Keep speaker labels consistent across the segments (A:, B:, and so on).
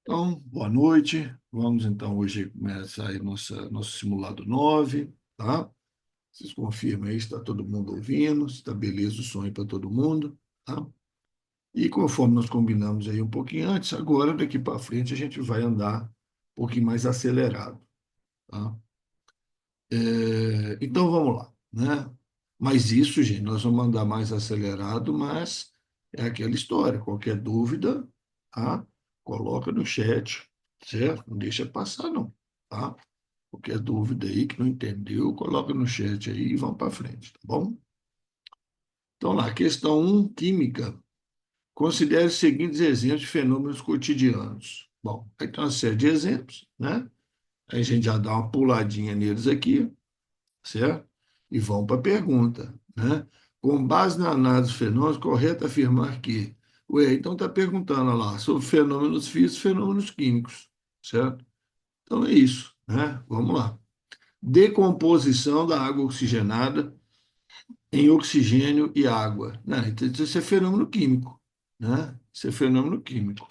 A: Então, boa noite. Vamos então hoje começar aí nosso simulado 9, tá? Vocês confirmam aí se está todo mundo ouvindo, se está beleza o som aí para todo mundo, tá? E conforme nós combinamos aí um pouquinho antes, agora daqui para frente a gente vai andar um pouquinho mais acelerado, tá? Então vamos lá, né? Mas isso, gente, nós vamos andar mais acelerado, mas é aquela história. Qualquer dúvida, tá? Coloca no chat, certo? Não deixa passar, não, tá? Qualquer dúvida aí que não entendeu, coloca no chat aí e vamos para frente, tá bom? Então lá, questão um, química. Considere os seguintes exemplos de fenômenos cotidianos. Bom, aí tem uma série de exemplos, né? Aí a gente já dá uma puladinha neles aqui, certo? E vão para a pergunta, né? Com base na análise dos fenômenos, correto afirmar que. Ué, então está perguntando lá sobre fenômenos físicos e fenômenos químicos, certo? Então é isso, né? Vamos lá. Decomposição da água oxigenada em oxigênio e água. Né? Então, isso é fenômeno químico, né? Isso é fenômeno químico.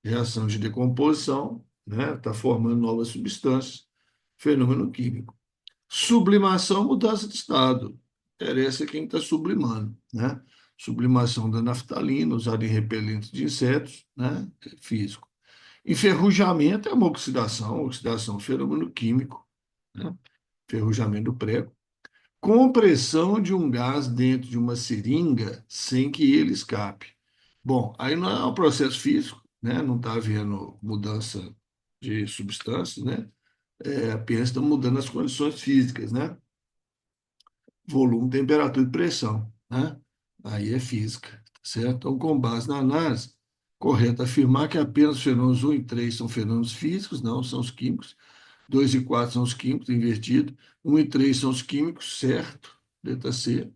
A: Reação de decomposição, né? Está formando novas substâncias, fenômeno químico. Sublimação, mudança de estado. Interessa quem está sublimando, né? Sublimação da naftalina, usada em repelentes de insetos, né? É físico. Enferrujamento é uma oxidação, oxidação é um fenômeno químico, né? Enferrujamento do prego. Compressão de um gás dentro de uma seringa sem que ele escape. Bom, aí não é um processo físico, né? Não está havendo mudança de substâncias, né? Apenas estão mudando as condições físicas, né? Volume, temperatura e pressão, né? Aí é física, tá certo? Então, com base na análise, correto afirmar que apenas os fenômenos 1 e 3 são fenômenos físicos, não, são os químicos. 2 e 4 são os químicos, invertido. 1 e 3 são os químicos, certo? Letra C,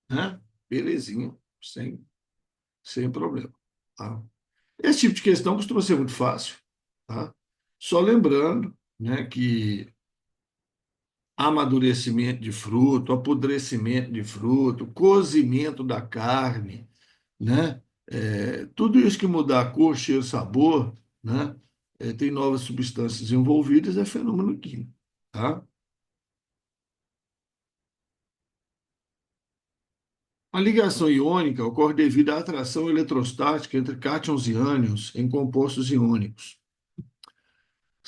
A: né? Belezinha, sem problema, tá? Esse tipo de questão costuma ser muito fácil, tá? Só lembrando, né, que amadurecimento de fruto, apodrecimento de fruto, cozimento da carne, né? Tudo isso que mudar a cor, cheiro, sabor, né? Tem novas substâncias envolvidas, é fenômeno químico, tá? A ligação iônica ocorre devido à atração eletrostática entre cátions e ânions em compostos iônicos.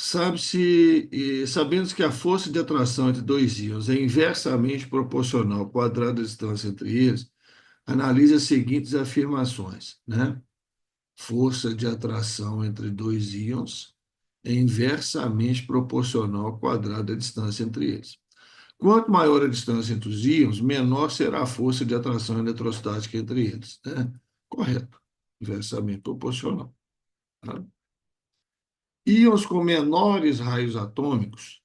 A: Sabendo que a força de atração entre dois íons é inversamente proporcional ao quadrado da distância entre eles, analise as seguintes afirmações, né? Força de atração entre dois íons é inversamente proporcional ao quadrado da distância entre eles. Quanto maior a distância entre os íons, menor será a força de atração eletrostática entre eles, né? Correto. Inversamente proporcional, tá? Íons com menores raios atômicos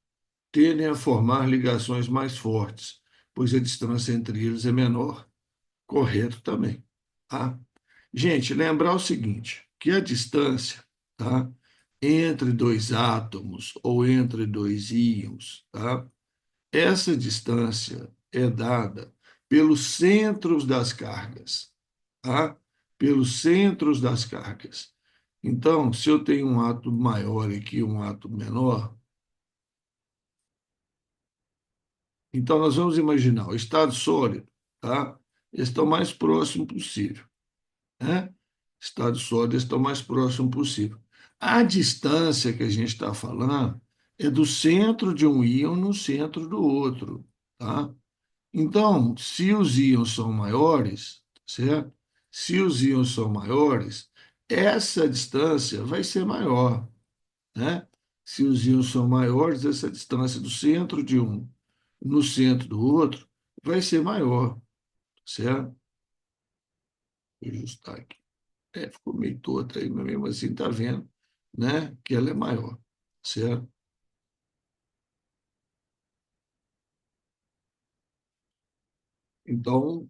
A: tendem a formar ligações mais fortes, pois a distância entre eles é menor. Correto também, tá? Gente, lembrar o seguinte, que a distância, tá, entre dois átomos ou entre dois íons, tá, essa distância é dada pelos centros das cargas, tá? Pelos centros das cargas. Então, se eu tenho um átomo maior aqui, um átomo menor, então nós vamos imaginar o estado sólido, tá? Eles estão mais próximo possível, né? Estado sólido estão mais próximo possível. A distância que a gente está falando é do centro de um íon no centro do outro, tá? Então, se os íons são maiores, certo? Se os íons são maiores, essa distância vai ser maior, né? Se os íons são maiores, essa distância do centro de um no centro do outro vai ser maior, certo? Vou ajustar aqui. Ficou meio torto aí, mas mesmo assim está vendo, né? Que ela é maior, certo? Então,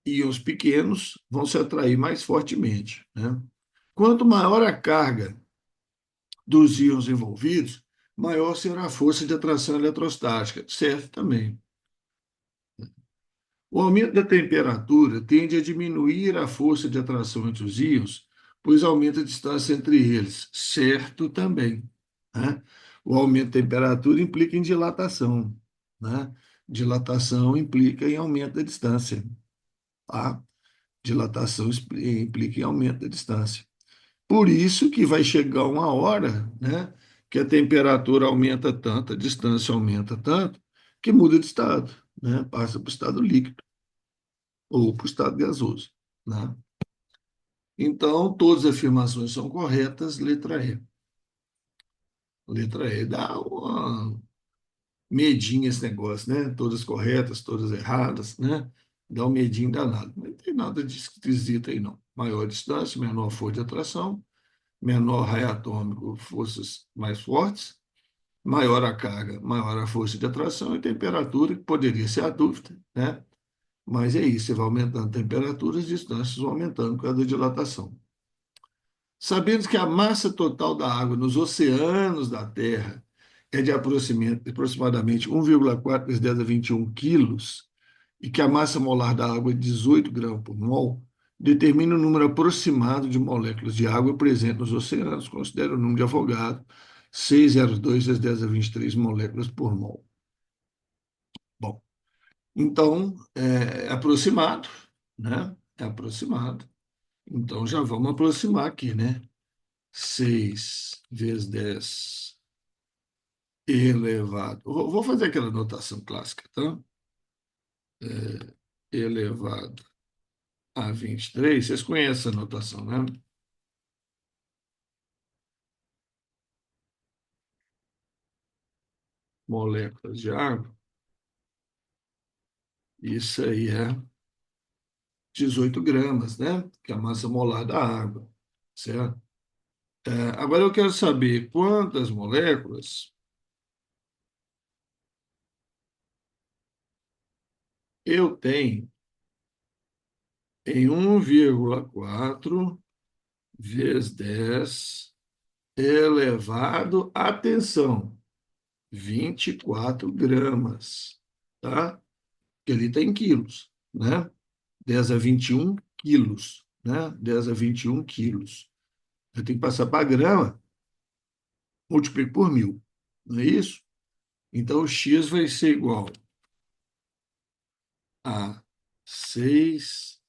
A: íons pequenos vão se atrair mais fortemente, né? Quanto maior a carga dos íons envolvidos, maior será a força de atração eletrostática, certo também. O aumento da temperatura tende a diminuir a força de atração entre os íons, pois aumenta a distância entre eles. Certo também, né? O aumento da temperatura implica em dilatação, né? Dilatação implica em aumento da distância, tá? Dilatação implica em aumento da distância. Por isso que vai chegar uma hora, né, que a temperatura aumenta tanto, a distância aumenta tanto, que muda de estado, né? Passa para o estado líquido ou para o estado gasoso, né? Então, todas as afirmações são corretas, letra E. Letra E dá uma medinho esse negócio, né? Todas corretas, todas erradas, né? Dá um medinho danado. Não tem nada de esquisito aí, não. Maior distância, menor força de atração, menor raio atômico, forças mais fortes, maior a carga, maior a força de atração e temperatura, que poderia ser a dúvida, né? Mas é isso, você vai aumentando a temperatura, as distâncias vão aumentando por causa da dilatação. Sabendo que a massa total da água nos oceanos da Terra é de aproximadamente 1,4 vezes 10 a 21 quilos, e que a massa molar da água é 18 gramas por mol, determina o número aproximado de moléculas de água presentes nos oceanos, considera o número de Avogadro, 6,02 vezes 10 a 23 moléculas por mol. Bom, então, é aproximado, né? É aproximado. Então, já vamos aproximar aqui, né? 6 vezes 10 elevado. Vou fazer aquela notação clássica, tá? Elevado a 23. Vocês conhecem a notação, né? Moléculas de água. Isso aí é 18 gramas, né? Que é a massa molar da água, certo? Agora eu quero saber quantas moléculas eu tenho em 1,4 vezes 10 elevado, atenção, 24 gramas, tá? Que ali está em quilos, né? 10 a 21 quilos, né? 10 a 21 quilos. Eu tenho que passar para grama, multiplico por 1.000, não é isso? Então, o x vai ser igual a 6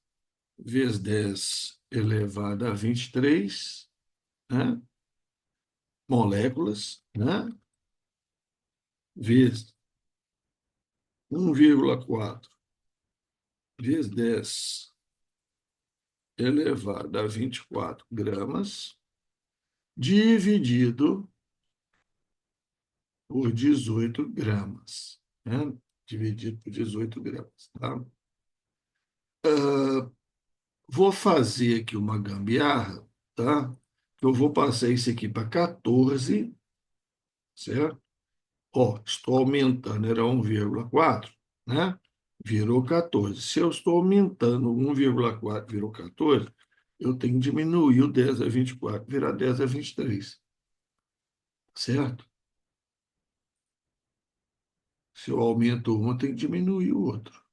A: vezes 10 elevado a 23, né? Moléculas, né? Vezes 1,4 vezes 10 elevado a 24 gramas, dividido por 18 gramas, né? Dividido por 18 gramas, tá? Vou fazer aqui uma gambiarra, tá? Eu vou passar isso aqui para 14, certo? Ó, estou aumentando, era 1,4, né? Virou 14. Se eu estou aumentando 1,4, virou 14, eu tenho que diminuir o 10 a 24, virar 10 a 23, certo? Se eu aumento um, eu tenho que diminuir o outro.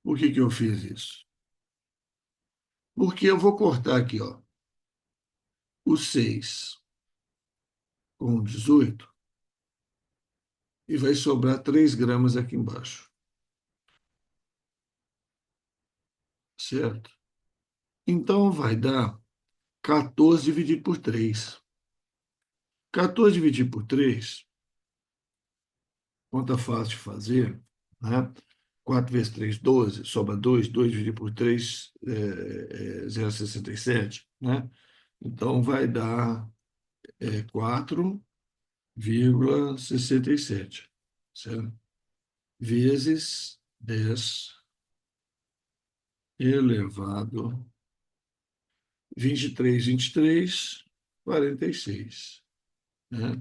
A: Por que que eu fiz isso? Porque eu vou cortar aqui, ó, o 6 com o 18 e vai sobrar 3 gramas aqui embaixo, certo? Então vai dar 14 dividido por 3. 14 dividido por 3, conta fácil de fazer, né? 4 vezes 3, 12, sobra 2, 2 dividido por 3, 0,67, né? Então vai dar 4,67, certo? Vezes 10 elevado 23, 46, né?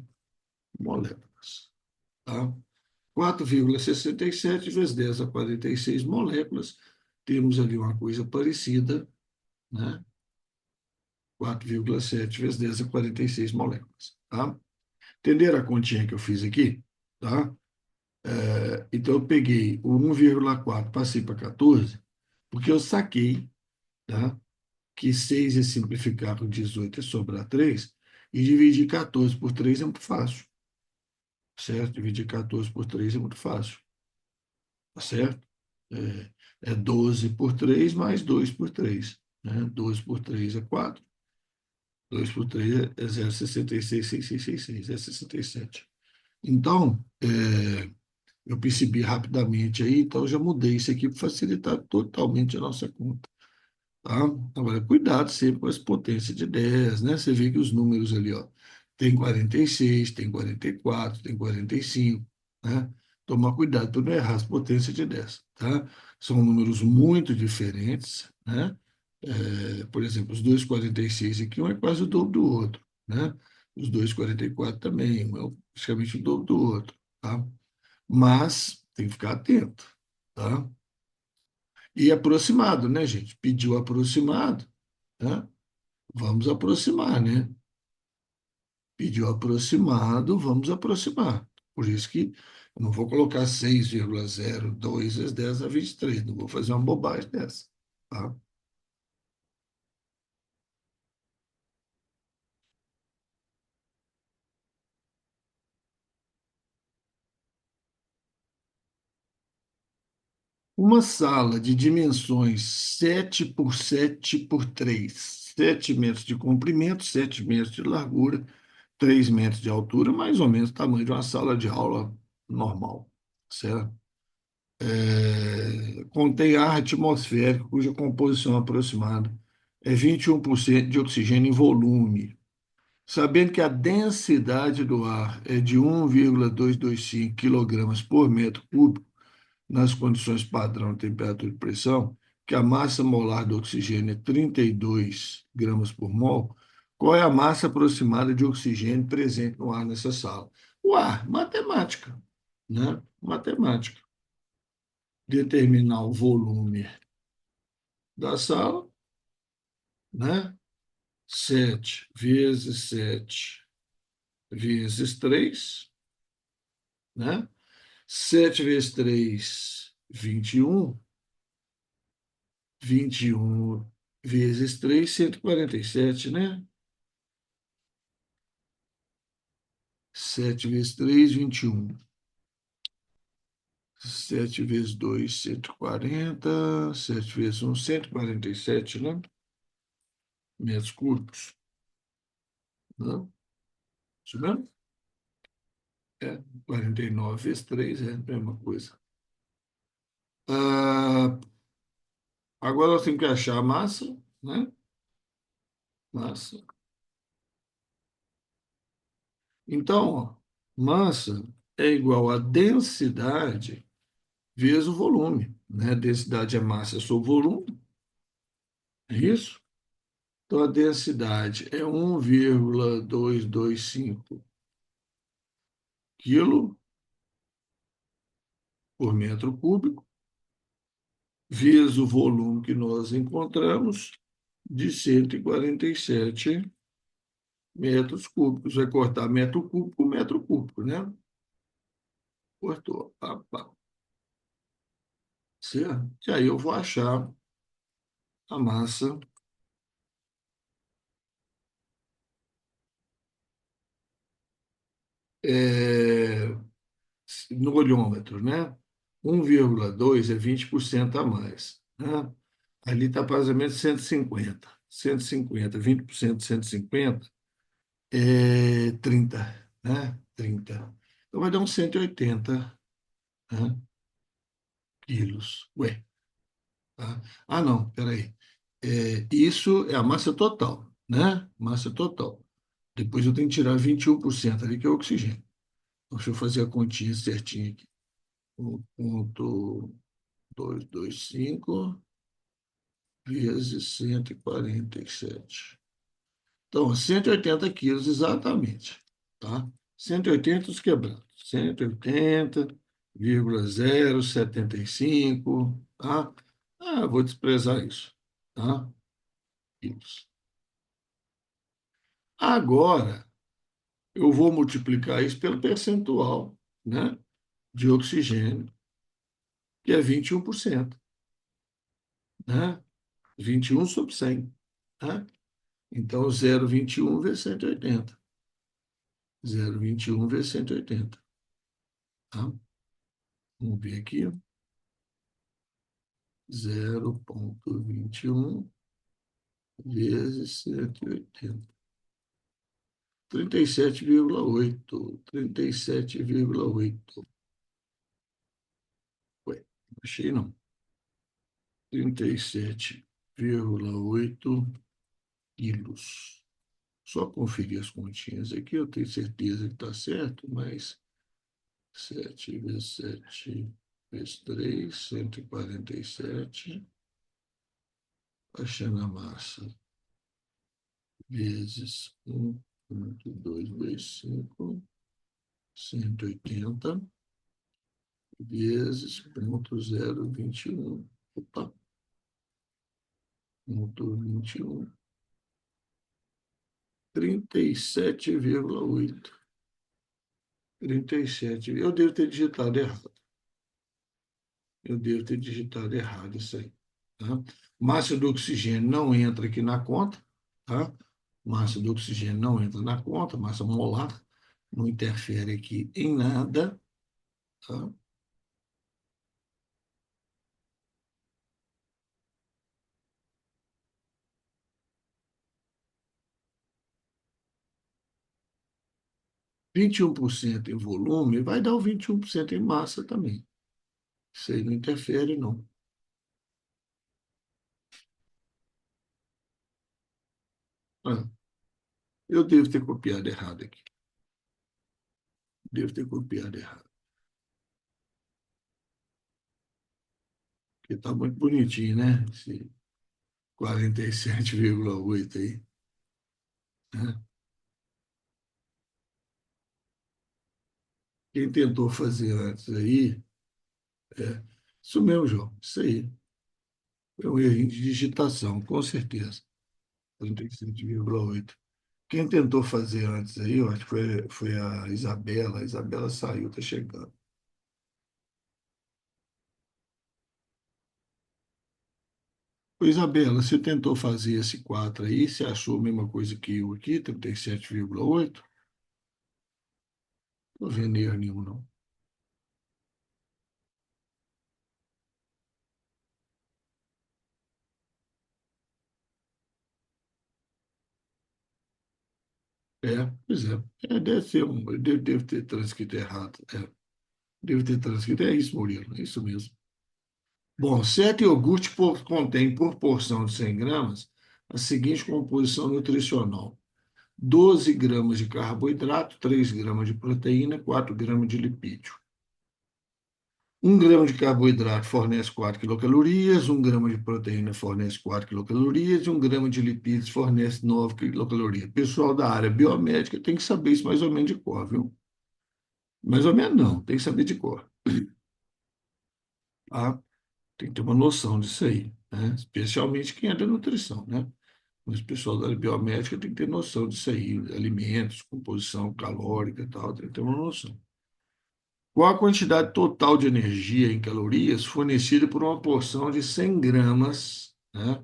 A: Moléculas, tá? 4,67 vezes 10 a 46 moléculas. Temos ali uma coisa parecida, né? 4,7 vezes 10 a 46 moléculas, tá? Entenderam a continha que eu fiz aqui? Tá? Então, eu peguei o 1,4, passei para 14, Porque eu saquei, tá? Que 6 é simplificar por 18 é sobrar 3 e dividir 14 por 3 é muito fácil, certo? Dividir 14 por 3 é muito fácil, tá certo? É 12 por 3 mais 2 por 3, né? 12 por 3 é 4, 2 por 3 é 0,666666, é 67. Então, eu percebi rapidamente aí, então eu já mudei isso aqui para facilitar totalmente a nossa conta. Tá? Agora, cuidado sempre com as potências de 10, né? Você vê que os números ali, ó, tem 46, tem 44, tem 45, né? Tomar cuidado para não errar as potências de 10, tá? São números muito diferentes, né? Por exemplo, os dois 46 aqui, um é quase o dobro do outro, né? Os dois 44 também, um é praticamente o dobro do outro, tá? Mas tem que ficar atento, tá? E aproximado, né, gente? Pediu aproximado, né? Vamos aproximar, né? Pediu aproximado, vamos aproximar. Por isso que eu não vou colocar 6,02 vezes 10 a 23. Não vou fazer uma bobagem dessa, tá? Uma sala de dimensões 7 por 7 por 3, 7 metros de comprimento, 7 metros de largura, 3 metros de altura, mais ou menos o tamanho de uma sala de aula normal, certo? Contém ar atmosférico, cuja composição aproximada é 21% de oxigênio em volume. Sabendo que a densidade do ar é de 1,225 quilogramas por metro cúbico, nas condições padrão de temperatura e pressão, que a massa molar do oxigênio é 32 gramas por mol, qual é a massa aproximada de oxigênio presente no ar nessa sala? O ar, matemática, né? Matemática. Determinar o volume da sala, né? 7 vezes 7 vezes 3, né? 7 vezes 3, 21. 21 vezes 3, 147, né? 7 vezes 3, 21. 7 vezes 2, 140. 7 vezes 1, 147, né? Metros cúbicos. Né? Isso mesmo? 49 vezes 3 é a mesma coisa. Ah, agora nós temos que achar a massa, né? Massa. Então, ó, massa é igual a densidade vezes o volume, né? Densidade é massa sobre volume, é isso? Então, a densidade é 1,225 quilo por metro cúbico, vezes o volume que nós encontramos, de 147 metros cúbicos. Vai cortar metro cúbico, né? Cortou. Pá, pá. Certo? E aí eu vou achar a massa é, no olhômetro, né? 1,2 é 20% a mais, né? Ali está mais ou menos 150. 150, 20% de 150 é 30, né? 30. Então vai dar uns 180, né, quilos. Ué, tá? Ah, não, peraí. Isso é a massa total, né? Massa total. Depois eu tenho que tirar 21% ali, que é o oxigênio. Então, deixa eu fazer a continha certinha aqui. 1,225 vezes 147. Então, 180 quilos exatamente, tá? 180 os quebrados. 180,075, tá? Ah, vou desprezar isso, tá? Quilos. Agora, eu vou multiplicar isso pelo percentual, né, de oxigênio, que é 21%. né? 21 sobre 100, né? Então, 0,21 vezes 180. 0,21 vezes 180. Tá? Vamos ver aqui. 0,21 vezes 180. 37,8. 37,8. Ué, não achei não. 37,8 quilos. Só conferir as continhas aqui, eu tenho certeza que está certo, mas 7 vezes 7 vezes 3, 147. Achando a massa, vezes 1,225, 180, vezes 0,021. Opa, 0,21. 37,8. 37. Eu devo ter digitado errado. Eu devo ter digitado errado isso aí. Tá? Massa do oxigênio não entra aqui na conta. Tá? Massa do oxigênio não entra na conta. Massa molar não interfere aqui em nada. Tá? 21% em volume vai dar o 21% em massa também. Isso aí não interfere, não. Ah, eu devo ter copiado errado aqui. Devo ter copiado errado. Porque está muito bonitinho, né? Esse 47,8 aí. Né? Quem tentou fazer antes aí, é, isso mesmo, João. Isso aí. Foi um erro de digitação, com certeza. 37,8. Quem tentou fazer antes aí, eu acho que foi a Isabela. A Isabela saiu, está chegando. Ô, Isabela, você tentou fazer esse 4 aí, você achou a mesma coisa que eu aqui, 37,8? Não estou vendo erro nenhum, não. Pois é. Deve ser devo ter transcrito errado. Devo ter transcrito. É isso, Murilo, é isso mesmo. Bom, 7 iogurte contém por porção de 100 gramas a seguinte composição nutricional: 12 gramas de carboidrato, 3 gramas de proteína, 4 gramas de lipídio. 1 grama de carboidrato fornece 4 quilocalorias, 1 grama de proteína fornece 4 quilocalorias e 1 grama de lipídios fornece 9 quilocalorias. Pessoal da área biomédica tem que saber isso mais ou menos de cor, viu? Mais ou menos não, tem que saber de cor. Tá? Tem que ter uma noção disso aí, né? Especialmente quem é da nutrição, né? Mas o pessoal da área biomédica tem que ter noção disso aí, alimentos, composição calórica e tal, tem que ter uma noção. Qual a quantidade total de energia em calorias fornecida por uma porção de 100 gramas, né,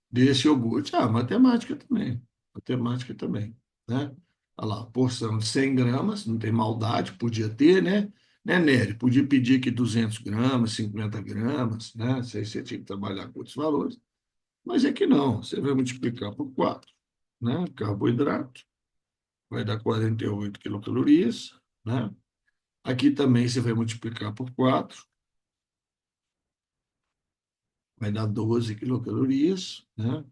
A: desse iogurte? Ah, matemática também. Matemática também, né? Olha lá, porção de 100 gramas, não tem maldade, podia ter, né? Né, Nery? Podia pedir aqui 200 gramas, 50 gramas, né? Isso aí você tinha que trabalhar com outros valores. Mas é que não, você vai multiplicar por 4, né? Carboidrato, vai dar 48 quilocalorias, né? Aqui também você vai multiplicar por 4, vai dar 12 quilocalorias, né?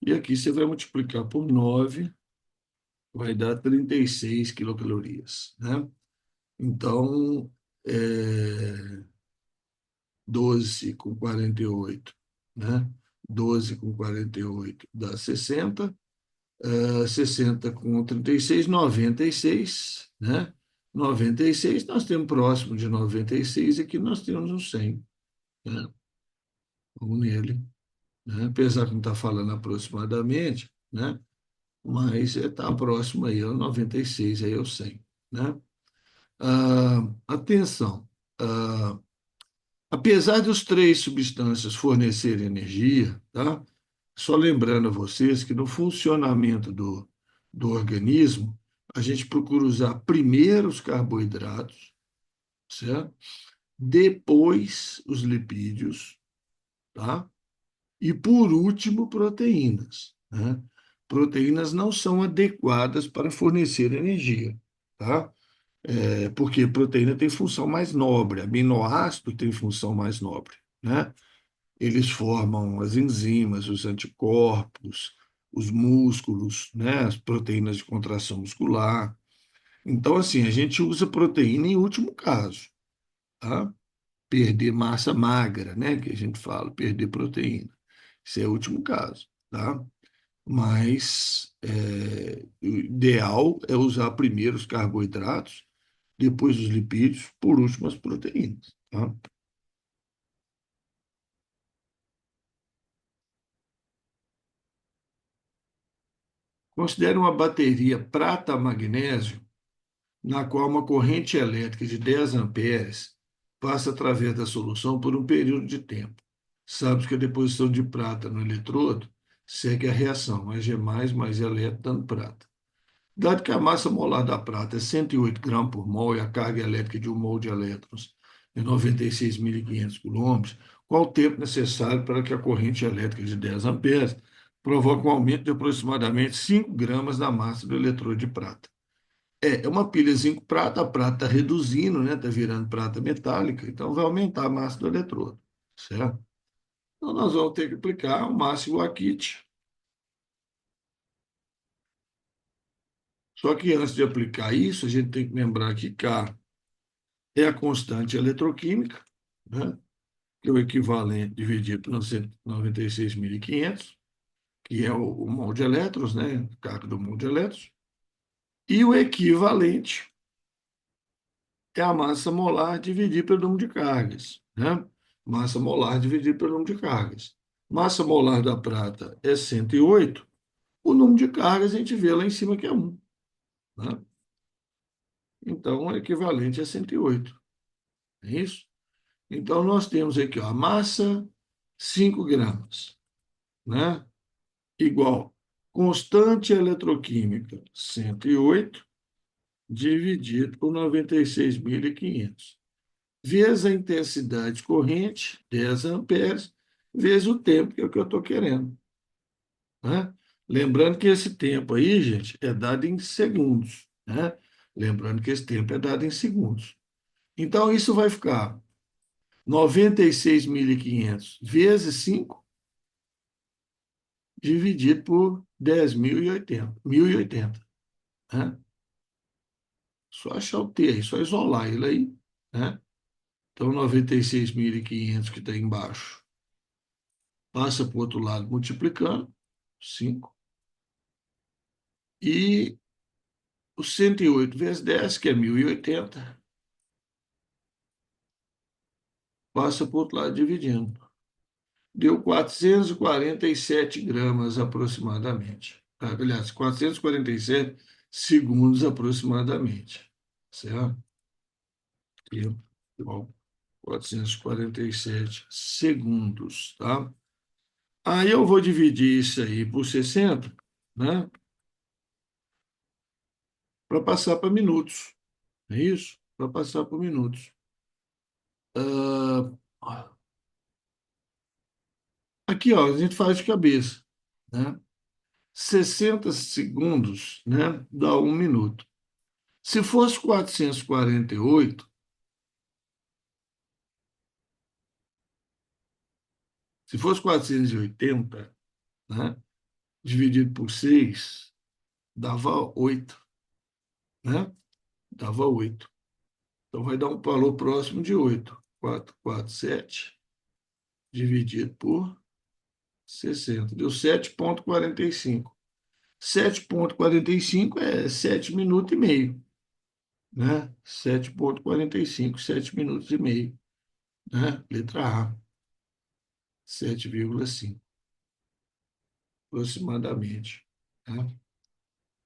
A: E aqui você vai multiplicar por 9, vai dar 36 quilocalorias, né? Então, é, 12 com 48, né? 12 com 48 dá 60, 60 com 36, 96, né? 96, nós temos próximo de 96, aqui nós temos um 100, né? Vamos nele, né? Apesar que não está falando aproximadamente, né? Mas está próximo aí ao 96, aí ao 100, né? Atenção, ah, Apesar dos três substâncias fornecerem energia, tá? Só lembrando a vocês que no funcionamento do organismo, a gente procura usar primeiro os carboidratos, certo? Depois os lipídios, tá? E por último, proteínas, né? Proteínas não são adequadas para fornecer energia, tá? Porque proteína tem função mais nobre, aminoácido tem função mais nobre, né? Eles formam as enzimas, os anticorpos, os músculos, né? As proteínas de contração muscular. Então, assim, a gente usa proteína em último caso, tá? Perder massa magra, né? Que a gente fala, perder proteína. Isso é o último caso, tá? Mas o ideal é usar primeiro os carboidratos, depois os lipídios, por último as proteínas, tá? Considere uma bateria prata-magnésio na qual uma corrente elétrica de 10 amperes passa através da solução por um período de tempo. Sabes que a deposição de prata no eletrodo segue a reação, mais elétron dando prata. Dado que a massa molar da prata é 108 gramas por mol e a carga elétrica de um mol de elétrons é 96.500 coulombs, qual o tempo necessário para que a corrente elétrica de 10 amperes provoque um aumento de aproximadamente 5 gramas da massa do eletrodo de prata? É uma pilha zinco-prata, a prata está reduzindo, né? Está virando prata metálica, então vai aumentar a massa do eletrodo, certo? Então nós vamos ter que aplicar o máximo a kit. Só que antes de aplicar isso, a gente tem que lembrar que K é a constante eletroquímica, né? Que é o equivalente dividido por 96.500, que é o mol de elétrons, né? Carga do mol de elétrons. E o equivalente é a massa molar dividida pelo número de cargas, né? Massa molar dividida pelo número de cargas. Massa molar da prata é 108, o número de cargas a gente vê lá em cima que é 1, né? Então, o equivalente é 108, é isso? Então, nós temos aqui ó, a massa, 5 gramas, né? Igual constante eletroquímica, 108, dividido por 96.500. Vezes a intensidade corrente, 10 amperes, vezes o tempo, que é o que eu estou querendo, né? Lembrando que esse tempo aí, gente, é dado em segundos, né? Lembrando que esse tempo é dado em segundos. Então, isso vai ficar 96.500 vezes 5 dividido por 10.080, 1.080, né? Só achar o T aí, só isolar ele aí, né? Então, 96.500 que está embaixo passa para o outro lado multiplicando, 5. E o 108 vezes 10, que é 1.080, passa para o outro lado dividindo. Deu 447 gramas aproximadamente. Aliás, 447 segundos aproximadamente. Certo? Tempo igual 447 segundos, tá? Aí eu vou dividir isso aí por 60, né? Para passar para minutos. É isso? Para passar por minutos. Ah, aqui, ó, a gente faz de cabeça, né? 60 segundos, né, dá 1 minuto. Se fosse 448, se fosse 480, né, dividido por 6, dava 8, né? Dava 8. Então vai dar um valor próximo de 8. 447 dividido por 60. Deu 7,45. 7,45 é 7 minutos e meio, né? 7,45, 7 minutos e meio, né? Letra A, 7,5, aproximadamente, né?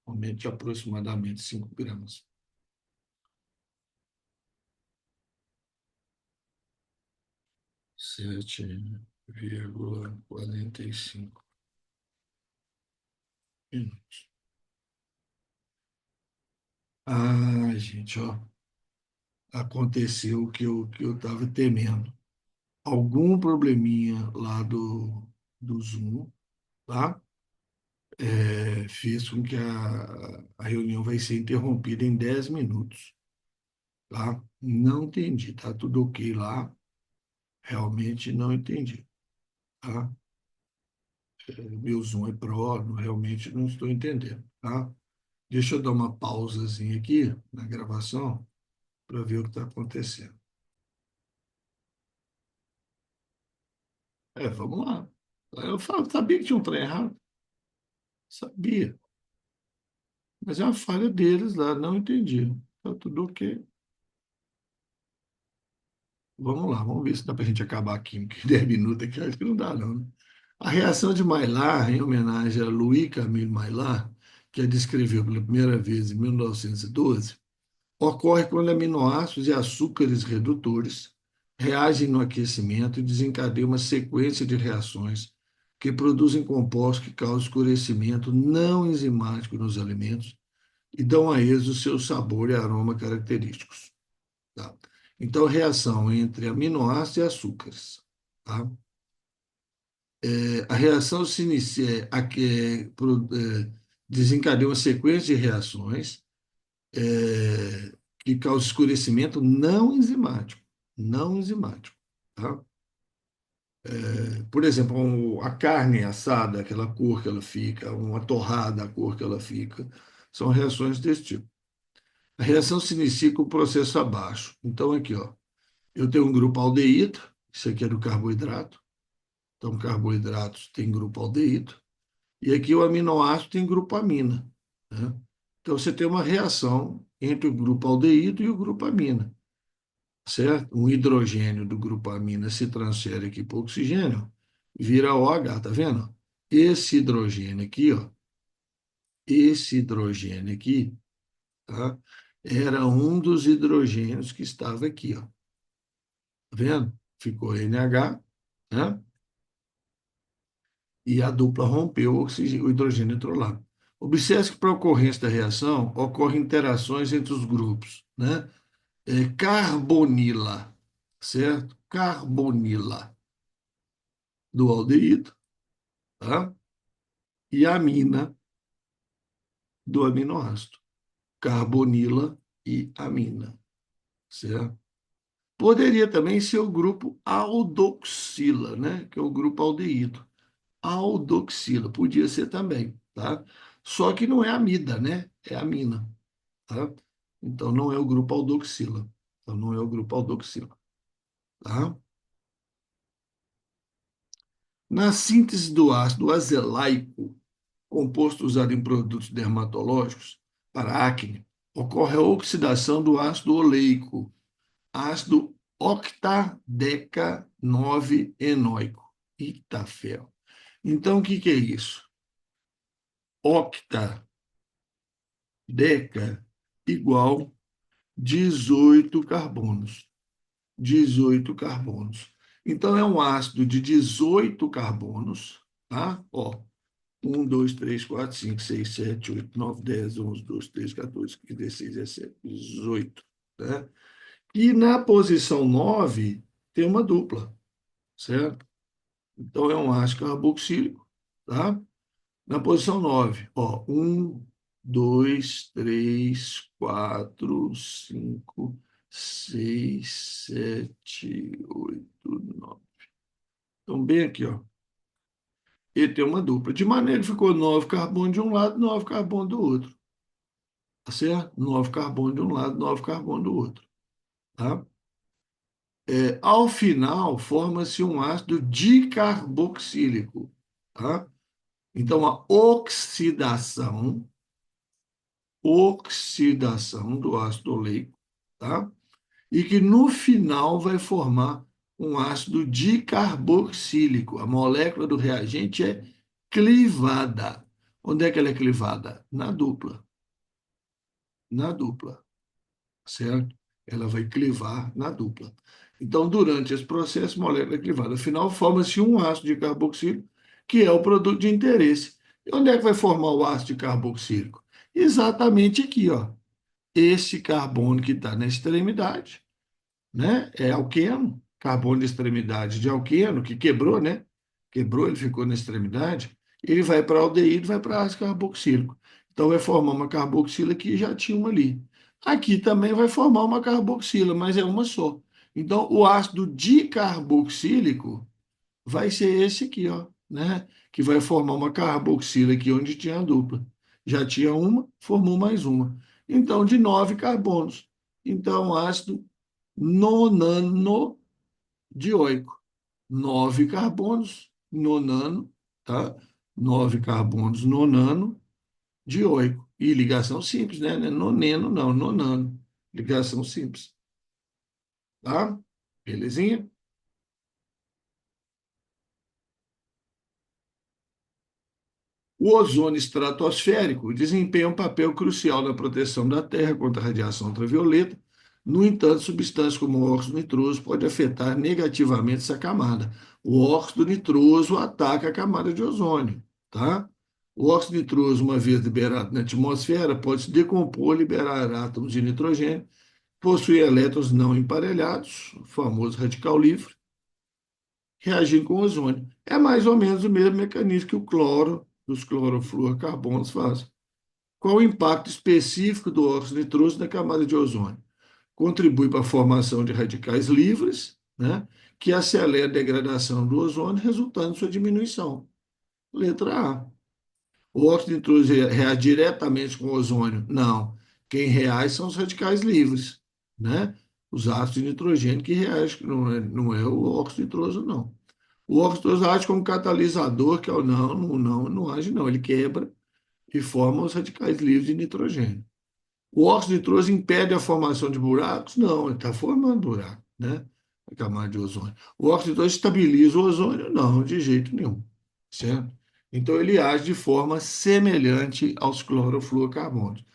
A: Aumento de aproximadamente 5 gramas. 7,45 minutos. Ah, gente, ó, aconteceu o que eu estava temendo. Algum probleminha lá do Zoom, tá? Fez com que a reunião vai ser interrompida em 10 minutos, tá? Não entendi, tá tudo ok lá, realmente não entendi, tá? Meu Zoom é Pro, realmente não estou entendendo, tá? Deixa eu dar uma pausazinha aqui na gravação para ver o que está acontecendo. Vamos lá. Sabia que tinha um trem errado, sabia, mas é uma falha deles lá, não entendi. Tá tudo ok. Vamos lá, vamos ver se dá para a gente acabar aqui em 10 minutos aqui. Acho que não dá, não, né? A reação de Maillard, em homenagem a Louis Camille Maillard, que a descreveu pela primeira vez em 1912, ocorre quando aminoácidos e açúcares redutores reagem no aquecimento e desencadeiam uma sequência de reações que produzem compostos que causam escurecimento não enzimático nos alimentos e dão a eles o seu sabor e aroma característicos. Tá? Então, reação entre aminoácidos e açúcares. Tá? A reação se inicia, desencadeia uma sequência de reações que causam escurecimento não enzimático. Não enzimático. Tá? Por exemplo, a carne assada, aquela cor que ela fica, uma torrada, a cor que ela fica, são reações desse tipo. A reação se inicia com o processo abaixo. Então, aqui, ó, eu tenho um grupo aldeído, isso aqui é do carboidrato. Então, carboidratos tem grupo aldeído. E aqui o aminoácido tem grupo amina. Né? Então, você tem uma reação entre o grupo aldeído e o grupo amina. Certo? Um hidrogênio do grupo amina se transfere aqui para o oxigênio, vira OH, tá vendo? Esse hidrogênio aqui, ó, esse hidrogênio aqui, tá? Era um dos hidrogênios que estava aqui, ó. Tá vendo? Ficou NH, né? E a dupla rompeu o hidrogênio entrou lá. Observe que para a ocorrência da reação ocorrem interações entre os grupos, né? Carbonila, certo? Carbonila do aldeído, tá? E amina do aminoácido. Carbonila e amina, certo? Poderia também ser o grupo aldoxila, né? Que é o grupo aldeído. Aldoxila, podia ser também, tá? Só que não é amida, né? É amina, tá? Então não é o grupo aldoxila. Então não é o grupo aldoxila, tá? Na síntese do ácido azelaico, composto usado em produtos dermatológicos para acne, ocorre a oxidação do ácido oleico, ácido octadeca-9-enóico. Eita ferro. Então, o que que é isso? Octadeca igual 18 carbonos. 18 carbonos. Então, é um ácido de 18 carbonos, tá? Ó, 1, 2, 3, 4, 5, 6, 7, 8, 9, 10, 11, 12, 13, 14, 15, 16, 17, 18, né? E na posição 9 tem uma dupla, certo? Então é um ácido carboxílico, tá? Na posição 9, ó, 1, 2, 3, 4, 5, 6, 7, 8, 9. Então, bem aqui, ó. Ele tem uma dupla. De maneira que ficou 9 carbono de um lado, 9 carbono do outro. Tá certo? 9 carbono de um lado, 9 carbono do outro. Tá? Ao final, forma-se um ácido dicarboxílico. Tá? Então, a oxidação do ácido oleico, tá? E que no final vai formar um ácido dicarboxílico. A molécula do reagente é clivada. Onde é que ela é clivada? Na dupla. Na dupla, certo? Ela vai clivar na dupla. Então, durante esse processo, molécula clivada final, forma-se um ácido de carboxílico, que é o produto de interesse. E onde é que vai formar o ácido de carboxílico? Exatamente aqui, ó. Esse carbono que está na extremidade, né? É alqueno, carbono de extremidade de alqueno, que quebrou, né? Quebrou, ele ficou na extremidade, ele vai para aldeído, vai para ácido carboxílico. Então vai formar uma carboxila que já tinha uma ali. Aqui também vai formar uma carboxila, mas é uma só. Então o ácido dicarboxílico vai ser esse aqui, ó, né? Que vai formar uma carboxila aqui onde tinha a dupla. Já tinha uma, formou mais uma. Então, de 9 carbonos. Então, ácido nonano dioico. 9 carbonos, nonano, tá? 9 carbonos, nonano, dioico. E ligação simples, né? Não é noneno, não, nonano. Ligação simples, tá? Belezinha? O ozônio estratosférico desempenha um papel crucial na proteção da Terra contra a radiação ultravioleta. No entanto, substâncias como o óxido nitroso podem afetar negativamente essa camada. O óxido nitroso ataca a camada de ozônio, tá? O óxido nitroso, uma vez liberado na atmosfera, pode se decompor e liberar átomos de nitrogênio, possui elétrons não emparelhados, o famoso radical livre, reagir com ozônio. É mais ou menos o mesmo mecanismo que o cloro, dos clorofluorcarbonos faz. Qual o impacto específico do óxido nitroso na camada de ozônio? Contribui para a formação de radicais livres, né, que acelera a degradação do ozônio, resultando em sua diminuição. Letra A. O óxido nitroso reage diretamente com o ozônio? Não. Quem reage são os radicais livres, né? Os ácidos de nitrogênio que reagem, não é o óxido nitroso, não. O óxido nitroso age como catalisador, que é o não age, não. Ele quebra e forma os radicais livres de nitrogênio. O óxido nitroso impede a formação de buracos? Não, ele está formando buraco, né? A camada de ozônio. O óxido nitroso estabiliza o ozônio? Não, de jeito nenhum, certo? Então ele age de forma semelhante aos clorofluorcarbonos,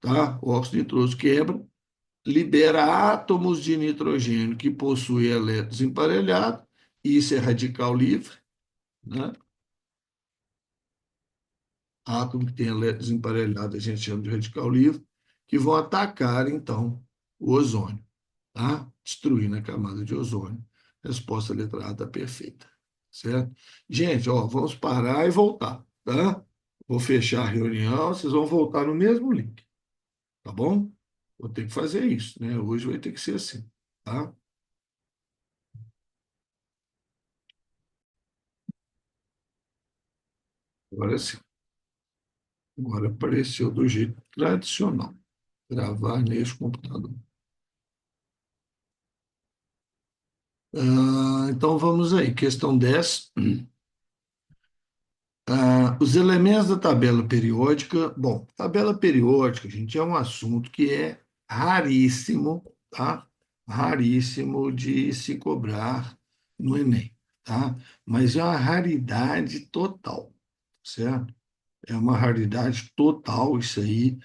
A: tá? O óxido nitroso quebra, libera átomos de nitrogênio que possuem elétrons emparelhados, isso é radical livre, né? Átomo que tem elétrons emparelhados, a gente chama de radical livre, que vão atacar, então, o ozônio, tá? Destruindo a camada de ozônio. Resposta letra A está perfeita, certo? Gente, ó, vamos parar e voltar, tá? Vou fechar a reunião, vocês vão voltar no mesmo link, tá bom? Vou ter que fazer isso, né? Hoje vai ter que ser assim, tá? Agora sim. Agora apareceu do jeito tradicional. Gravar neste computador. Então vamos aí, questão 10. Os elementos da tabela periódica. Bom, tabela periódica, gente, é um assunto que é raríssimo, tá? Raríssimo de se cobrar no Enem, tá? Mas é uma raridade total, certo? É uma raridade total isso aí.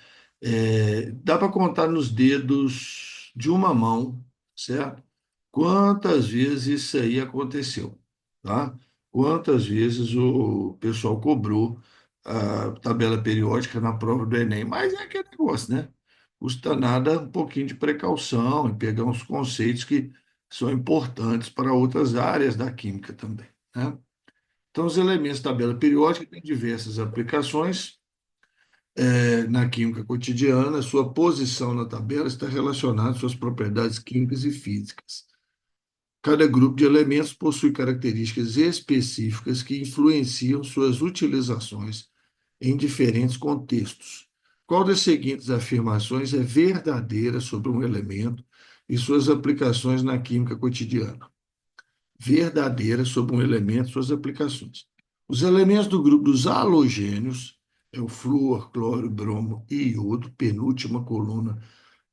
A: Dá para contar nos dedos de uma mão, certo? Quantas vezes isso aí aconteceu, tá? Quantas vezes o pessoal cobrou a tabela periódica na prova do Enem. Mas é aquele negócio, né? Custa nada um pouquinho de precaução e pegar uns conceitos que são importantes para outras áreas da química também, né? Então, os elementos da tabela periódica têm diversas aplicações na química cotidiana. Sua posição na tabela está relacionada às suas propriedades químicas e físicas. Cada grupo de elementos possui características específicas que influenciam suas utilizações em diferentes contextos. Qual das seguintes afirmações é verdadeira sobre um elemento e suas aplicações na química cotidiana? Verdadeira sobre um elemento e suas aplicações. Os elementos do grupo dos halogênios, é o flúor, cloro, bromo e iodo, penúltima coluna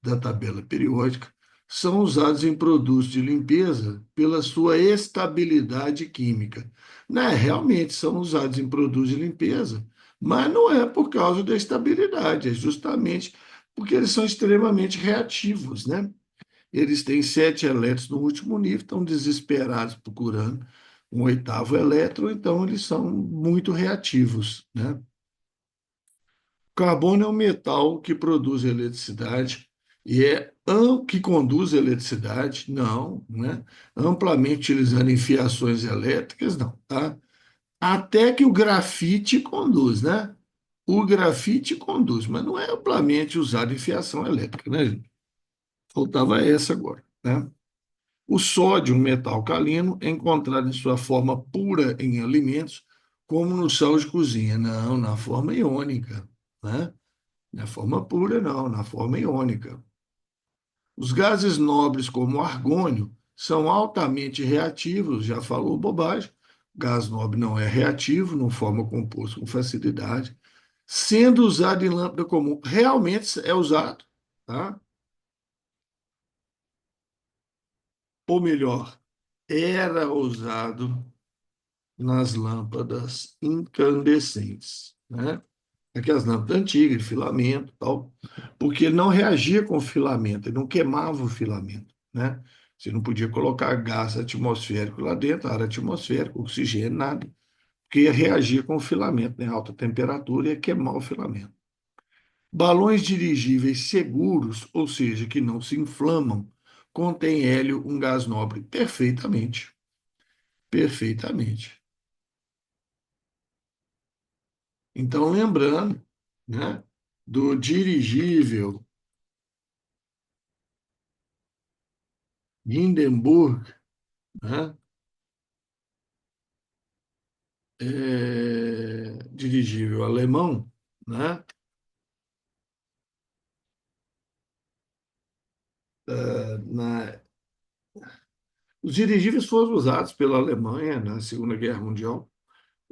A: da tabela periódica, são usados em produtos de limpeza pela sua estabilidade química. Né? Realmente são usados em produtos de limpeza, mas não é por causa da estabilidade, é justamente porque eles são extremamente reativos, né? eles têm 7 elétrons no último nível, estão desesperados procurando um oitavo elétron, então eles são muito reativos, né? Carbono é um metal que produz eletricidade e que conduz eletricidade, não, né? Amplamente utilizando em fiações elétricas, não, tá? Até que o grafite conduz, né? O grafite conduz, mas não é amplamente usado em fiação elétrica, né, gente? Faltava essa agora, né? O sódio, um metal alcalino, é encontrado em sua forma pura em alimentos, como no sal de cozinha. Não, na forma iônica, né? Na forma pura, não, na forma iônica. Os gases nobres, como o argônio, são altamente reativos, já falou bobagem. Gás nobre não é reativo, não forma composto com facilidade. Sendo usado em lâmpada comum, realmente é usado, tá? Ou melhor, era usado nas lâmpadas incandescentes, né? Aquelas lâmpadas antigas, de filamento e tal, porque ele não reagia com o filamento, ele não queimava o filamento, né? Você não podia colocar gás atmosférico lá dentro, ar atmosférico, oxigênio, nada, porque ia reagir com o filamento, né? Alta temperatura ia queimar o filamento. Balões dirigíveis seguros, ou seja, que não se inflamam, contém hélio, um gás nobre, perfeitamente, perfeitamente. Então, lembrando, né, do dirigível Hindenburg, né, dirigível alemão, né, na, os dirigíveis foram usados pela Alemanha na Segunda Guerra Mundial.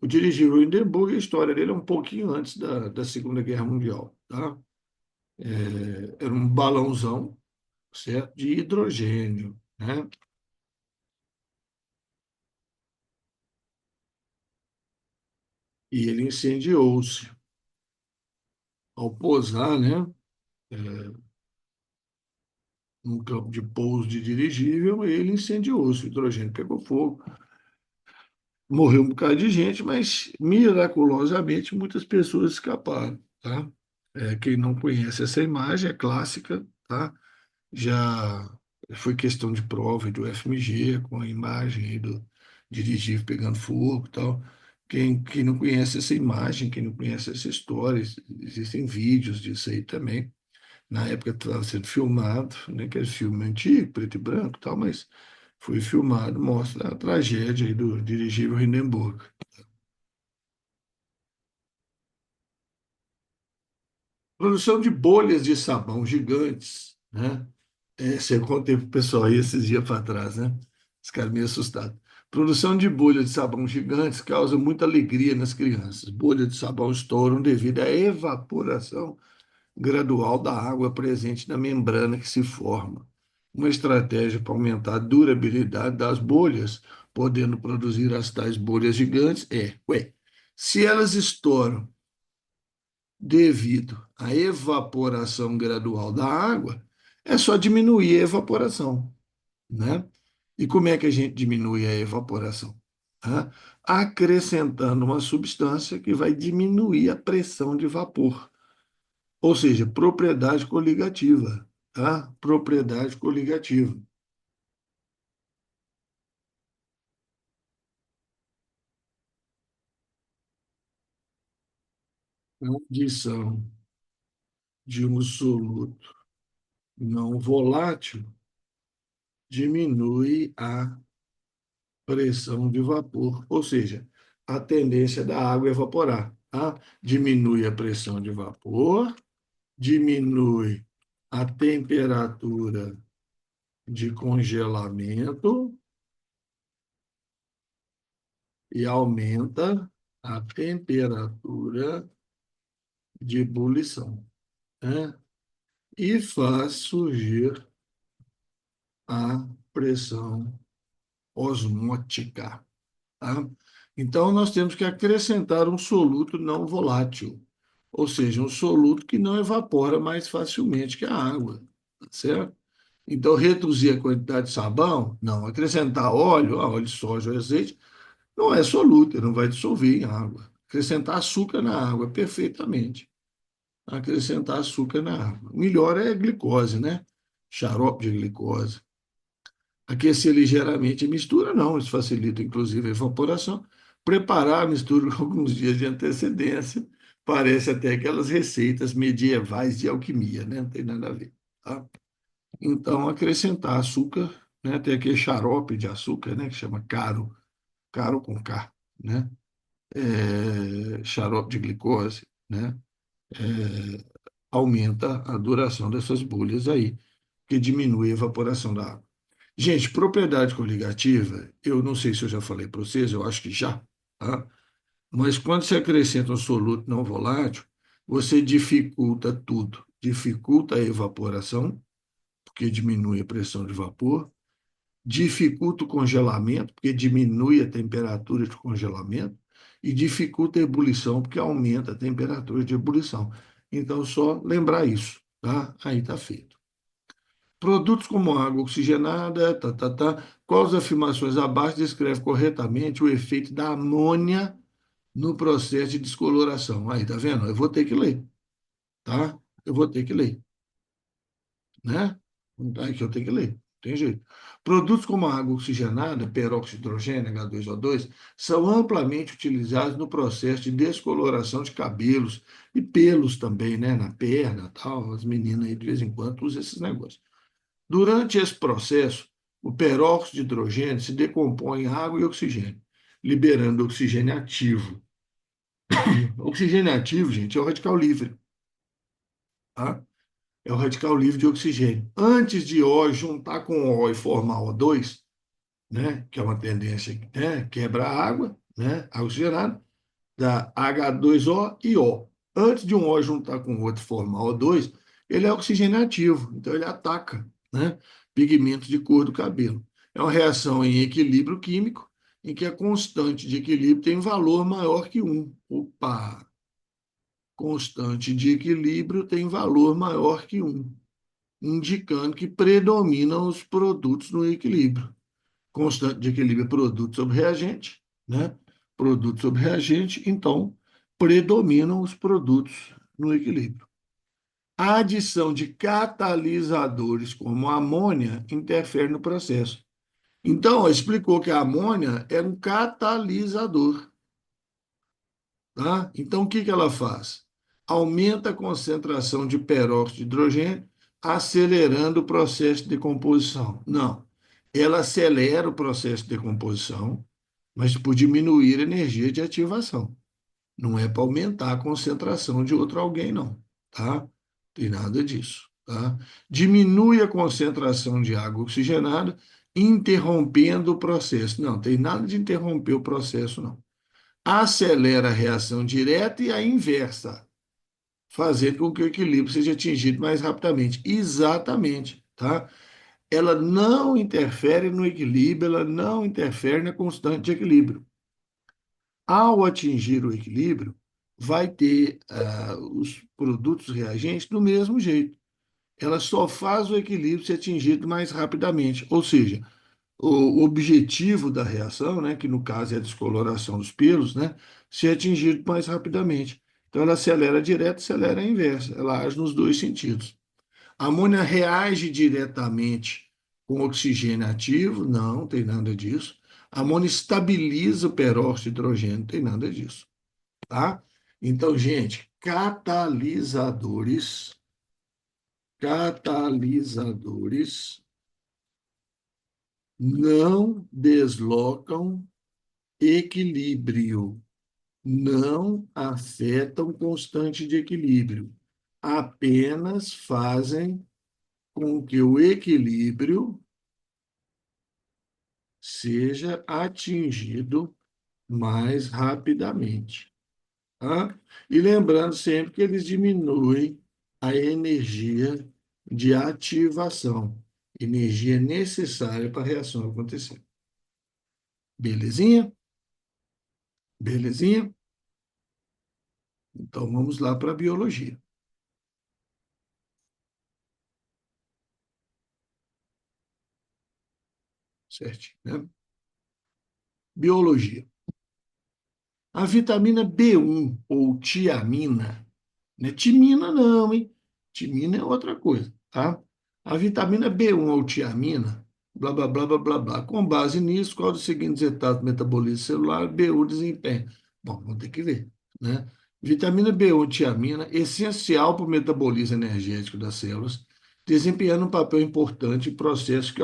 A: O dirigível Hindenburg, a história dele é um pouquinho antes da Segunda Guerra Mundial, tá? Era um balãozão, certo, de hidrogênio, né? E ele incendiou-se ao pousar, né? Num campo de pouso de dirigível, ele incendiou-se, o hidrogênio pegou fogo, morreu um bocado de gente, mas miraculosamente muitas pessoas escaparam, tá? Quem não conhece essa imagem é clássica, tá? Já foi questão de prova do FMG, com a imagem aí do dirigível pegando fogo e tal. Quem não conhece essa imagem, quem não conhece essa história, existem vídeos disso aí também. Na época estava sendo filmado, né, que é filme antigo, preto e branco e tal, mas foi filmado, mostra a tragédia aí do dirigível Hindenburg. Produção de bolhas de sabão gigantes, né? Você contei para o pessoal aí esses dias para trás, né? Os caras meio assustados. Produção de bolhas de sabão gigantes causa muita alegria nas crianças. Bolhas de sabão estouram devido à evaporação gradual da água presente na membrana que se forma. Uma estratégia para aumentar a durabilidade das bolhas, podendo produzir as tais bolhas gigantes, se elas estouram devido à evaporação gradual da água, é só diminuir a evaporação, né? E como é que a gente diminui a evaporação? Hã? Acrescentando uma substância que vai diminuir a pressão de vapor. Ou seja, propriedade coligativa, tá? Propriedade coligativa. Condição de um soluto não volátil diminui a pressão de vapor, ou seja, a tendência da água a evaporar, tá? Diminui a pressão de vapor, diminui a temperatura de congelamento e aumenta a temperatura de ebulição, né? E faz surgir a pressão osmótica, tá? Então, nós temos que acrescentar um soluto não volátil, ou seja, um soluto que não evapora mais facilmente que a água, tá certo? Então, reduzir a quantidade de sabão, não. Acrescentar óleo, óleo de soja ou azeite, não é solúvel, não vai dissolver em água. Acrescentar açúcar na água, perfeitamente. Acrescentar açúcar na água. O melhor é a glicose, né? Xarope de glicose. Aquecer ligeiramente a mistura, não, isso facilita inclusive a evaporação. Preparar a mistura com alguns dias de antecedência, parece até aquelas receitas medievais de alquimia, né? Não tem nada a ver, tá? Então, acrescentar açúcar, né? Tem aquele xarope de açúcar, né? Que chama caro, caro com K, né? Xarope de glicose, né? É, aumenta a duração dessas bolhas aí, que diminui a evaporação da água. Gente, propriedade coligativa, eu não sei se eu já falei para vocês, eu acho que já, tá? Mas quando você acrescenta um soluto não volátil, você dificulta tudo. Dificulta a evaporação, porque diminui a pressão de vapor, dificulta o congelamento, porque diminui a temperatura de congelamento, e dificulta a ebulição, porque aumenta a temperatura de ebulição. Então, só lembrar isso, tá? Aí está feito. Produtos como água oxigenada, qual as afirmações abaixo descreve corretamente o efeito da amônia no processo de descoloração? Aí, tá vendo? Eu vou ter que ler, tá? Eu vou ter que ler, né? Aí que eu tenho que ler, tem jeito. Produtos como a água oxigenada, peróxido de hidrogênio, H2O2, são amplamente utilizados no processo de descoloração de cabelos e pelos também, né? Na perna, tal. As meninas aí de vez em quando usam esses negócios. Durante esse processo, o peróxido de hidrogênio se decompõe em água e oxigênio, liberando oxigênio ativo. O oxigênio ativo, gente, é o radical livre, tá? É o radical livre de oxigênio. Antes de O juntar com O e formar O2, né, que é uma tendência, né, quebra a água, né, a oxigenada, dá H2O e O. Antes de um O juntar com o outro e formar O2, ele é oxigênio ativo, então ele ataca, né, pigmentos de cor do cabelo. É uma reação em equilíbrio químico, em que a constante de equilíbrio tem valor maior que um. Opa! Constante de equilíbrio tem valor maior que um, indicando que predominam os produtos no equilíbrio. Constante de equilíbrio é produto sobre reagente, né? Produto sobre reagente, então predominam os produtos no equilíbrio. A adição de catalisadores como a amônia interfere no processo. Então, explicou que a amônia é um catalisador, tá? Então, o que que ela faz? Aumenta a concentração de peróxido de hidrogênio, acelerando o processo de decomposição. Não, ela acelera o processo de decomposição, mas por diminuir a energia de ativação. Não é para aumentar a concentração de outro alguém, não, tá? Tem nada disso, tá? Diminui a concentração de água oxigenada, interrompendo o processo. Não, tem nada de interromper o processo, não. Acelera a reação direta e a inversa, fazendo com que o equilíbrio seja atingido mais rapidamente. Exatamente, tá? Ela não interfere no equilíbrio, ela não interfere na constante de equilíbrio. Ao atingir o equilíbrio, vai ter os produtos reagentes do mesmo jeito. Ela só faz o equilíbrio ser atingido mais rapidamente. Ou seja, o objetivo da reação, né, que no caso é a descoloração dos pelos, né, ser atingido mais rapidamente. Então ela acelera direto, acelera a inversa. Ela age nos dois sentidos. A amônia reage diretamente com oxigênio ativo? Não, tem nada disso. A amônia estabiliza o peróxido de hidrogênio? Não tem nada disso, tá? Então, gente, catalisadores não deslocam equilíbrio, não afetam constante de equilíbrio, apenas fazem com que o equilíbrio seja atingido mais rapidamente, tá? E lembrando sempre que eles diminuem a energia de ativação, energia necessária para a reação acontecer. Belezinha? Belezinha? Então vamos lá para a biologia. certinho, né? Biologia. A vitamina B1 ou tiamina, não é timina não, hein? Timina é outra coisa, tá? A vitamina B1 ou tiamina, blá, blá, blá, blá, blá, blá. Com base nisso, qual dos seguintes etapas do metabolismo celular B1 desempenha? Bom, vamos ter que ver, né? Vitamina B1 tiamina, essencial para o metabolismo energético das células, desempenhando um papel importante em processos que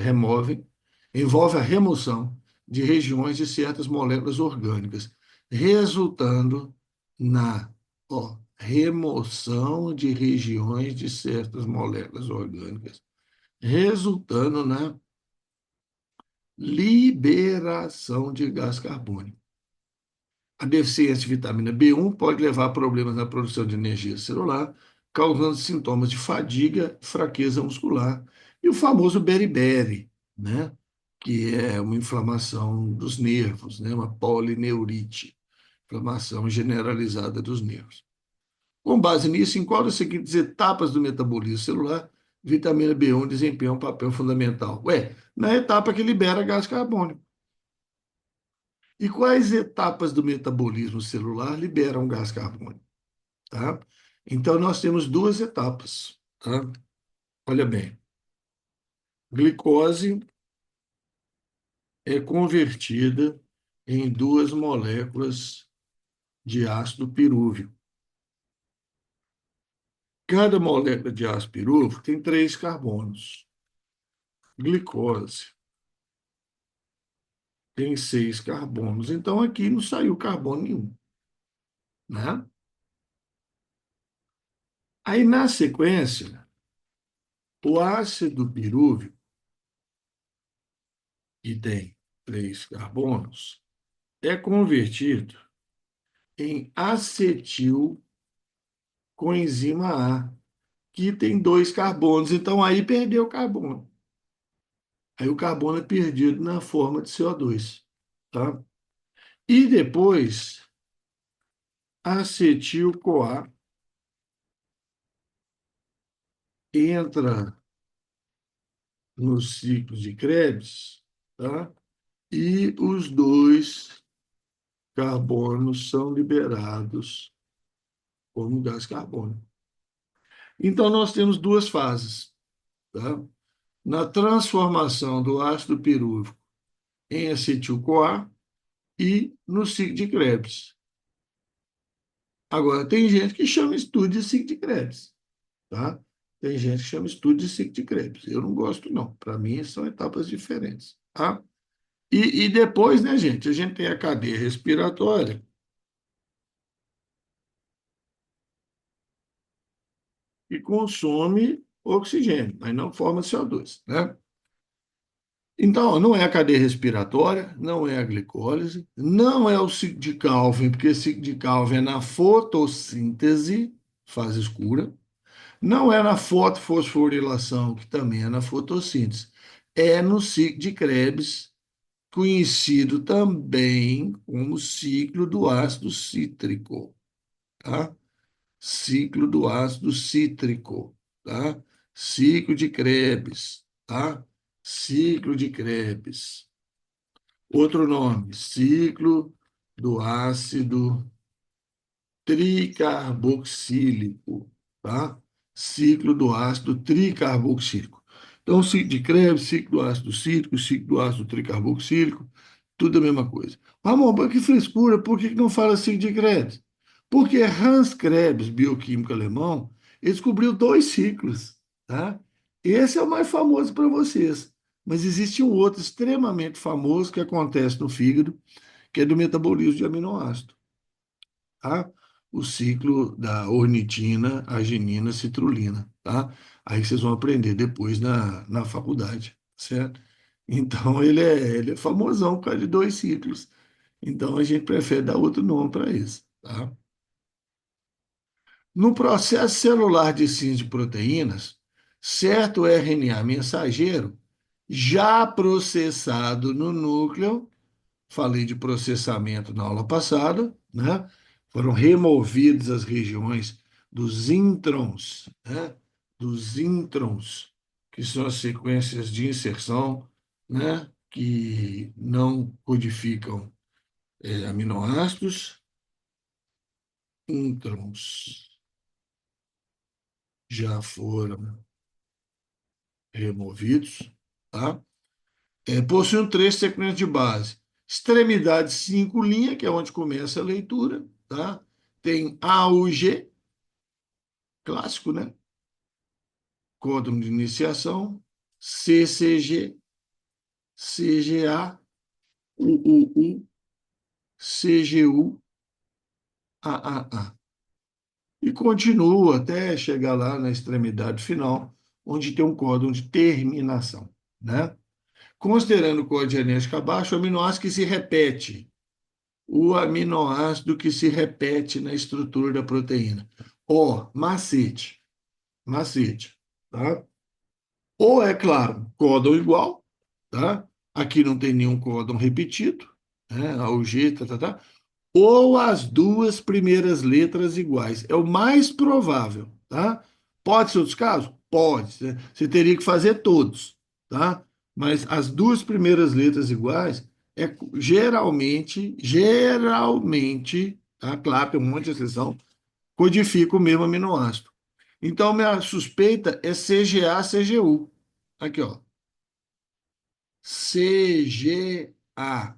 A: removem, envolve a remoção de regiões de certas moléculas orgânicas, resultando na remoção de regiões de certas moléculas orgânicas, resultando na liberação de gás carbônico. A deficiência de vitamina B1 pode levar a problemas na produção de energia celular, causando sintomas de fadiga, fraqueza muscular e o famoso beriberi, né? Que é uma inflamação dos nervos, né? Uma polineurite, inflamação generalizada dos nervos. Com base nisso, em qual das seguintes etapas do metabolismo celular, vitamina B1 desempenha um papel fundamental? Ué, na etapa que libera gás carbônico. E quais etapas do metabolismo celular liberam gás carbônico? Tá? Então, nós temos duas etapas. Tá? Olha bem, glicose é convertida em duas moléculas de ácido pirúvio. Cada molécula de ácido pirúvio tem três carbonos. Glicose tem seis carbonos. Então, aqui não saiu carbono nenhum. Né? Aí, na sequência, o ácido pirúvio, que tem três carbonos, é convertido em acetil coenzima A, que tem dois carbonos. Então, aí perdeu o carbono. Aí o carbono é perdido na forma de CO2. Tá? E depois, acetil-CoA entra no ciclo de Krebs, tá? E os dois carbonos são liberados como gás carbônico. Então, nós temos duas fases, tá? Na transformação do ácido pirúvico em acetil-CoA e no ciclo de Krebs. Agora, tem gente que chama estudo de ciclo de Krebs, tá? Tem gente que chama estudo de ciclo de Krebs. Eu não gosto, não. Para mim, são etapas diferentes, tá? E depois, né, gente, a gente tem a cadeia respiratória, que consome oxigênio, mas não forma CO2, né? Então, não é a cadeia respiratória, não é a glicólise, não é o ciclo de Calvin, porque o ciclo de Calvin é na fotossíntese, fase escura, não é na fotofosforilação, que também é na fotossíntese, é no ciclo de Krebs, conhecido também como ciclo do ácido cítrico, tá? Ciclo do ácido cítrico, tá? Ciclo de Krebs, tá? Ciclo de Krebs. Outro nome, ciclo do ácido tricarboxílico, tá? Ciclo do ácido tricarboxílico. Então, ciclo de Krebs, ciclo do ácido cítrico, ciclo do ácido tricarboxílico, tudo a mesma coisa. Ramon, mas que frescura, por que não fala ciclo de Krebs? Porque Hans Krebs, bioquímico alemão, ele descobriu dois ciclos, tá? Esse é o mais famoso para vocês, mas existe um outro extremamente famoso que acontece no fígado, que é do metabolismo de aminoácido, tá? O ciclo da ornitina, arginina, citrulina, tá? Aí vocês vão aprender depois na faculdade, certo? Então, ele é famosão por causa de dois ciclos. Então, a gente prefere dar outro nome para isso, tá? No processo celular de síntese de proteínas, certo RNA mensageiro, já processado no núcleo, falei de processamento na aula passada, né? Foram removidas as regiões dos introns, né? Dos introns, que são as sequências de inserção né, que não codificam aminoácidos, introns já foram removidos, tá? Possuem três sequências de base. Extremidade 5 linha, que é onde começa a leitura, tá? Tem AUG, clássico, né? Códon de iniciação, CCG, CGA, UUU, CGU, AAA. E continua até chegar lá na extremidade final, onde tem um códon de terminação, né? Considerando o código genético abaixo, o aminoácido que se repete, o aminoácido que se repete na estrutura da proteína. Ó, macete, macete, tá? Ou é claro, códon igual, tá? Aqui não tem nenhum códon repetido, né? A UG, tá, tá, tá. Ou as duas primeiras letras iguais. É o mais provável, tá? Pode ser outros casos? Pode. Você teria que fazer todos, tá? Mas as duas primeiras letras iguais é geralmente, tá? Claro, tem um monte de exceção, codifica o mesmo aminoácido. Então, minha suspeita é CGA-CGU. Aqui, ó. CGA,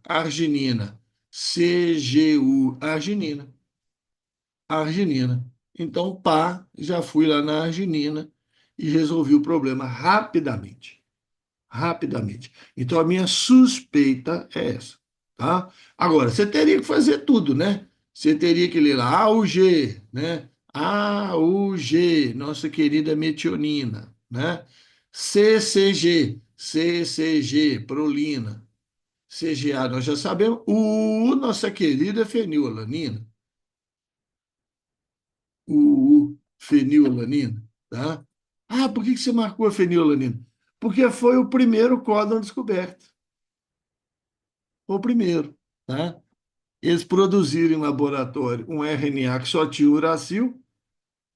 A: arginina. CGU, arginina. Arginina. Então, pá, já fui lá na arginina e resolvi o problema rapidamente. Rapidamente. Então, a minha suspeita é essa, tá? Agora, você teria que fazer tudo, né? Você teria que ler lá AUG, né? AUG, nossa querida metionina, né? CCG, prolina. CGA, nós já sabemos. Nossa querida fenilalanina. Fenilalanina, tá? Ah, por que você marcou a fenilalanina? Porque foi o primeiro códon descoberto. Foi o primeiro, tá? Eles produziram em laboratório um RNA que só tinha uracil,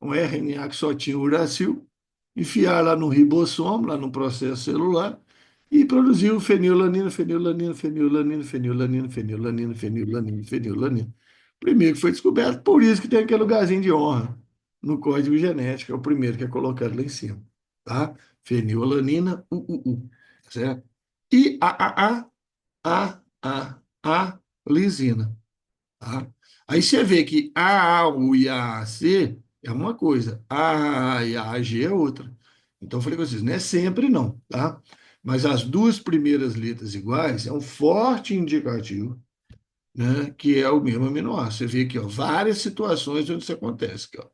A: um RNA que só tinha uracil, enfiar lá no ribossomo, lá no processo celular, e produziu fenilalanina, fenilalanina, fenilalanina, fenilalanina, fenilalanina, fenilalanina, fenilalanina. Primeiro que foi descoberto, por isso que tem aquele lugarzinho de honra no código genético, é o primeiro que é colocado lá em cima, tá? Fenilalanina, certo? E lisina, tá? Aí você vê que a U e a C é uma coisa, a e a G é outra. Então, eu falei com vocês, não é sempre não, tá? Mas as duas primeiras letras iguais é um forte indicativo, né, que é o mesmo aminoácido. Você vê aqui, ó, várias situações onde isso acontece, aqui, ó.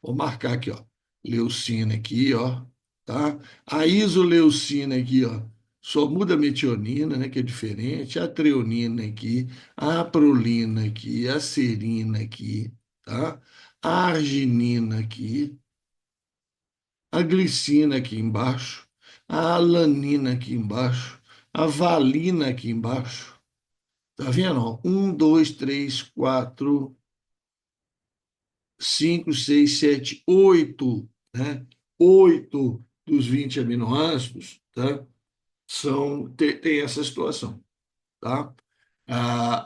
A: Vou marcar aqui, ó, leucina aqui, ó, tá? A isoleucina aqui, ó, só muda a metionina, né, que é diferente, a treonina aqui, a prolina aqui, a serina aqui, tá? A arginina aqui, a glicina aqui embaixo, a alanina aqui embaixo, a valina aqui embaixo. Tá vendo? Ó? Um, dois, três, quatro, cinco, seis, sete, oito, né? Oito dos 20 aminoácidos, tá? Tem essa situação, tá?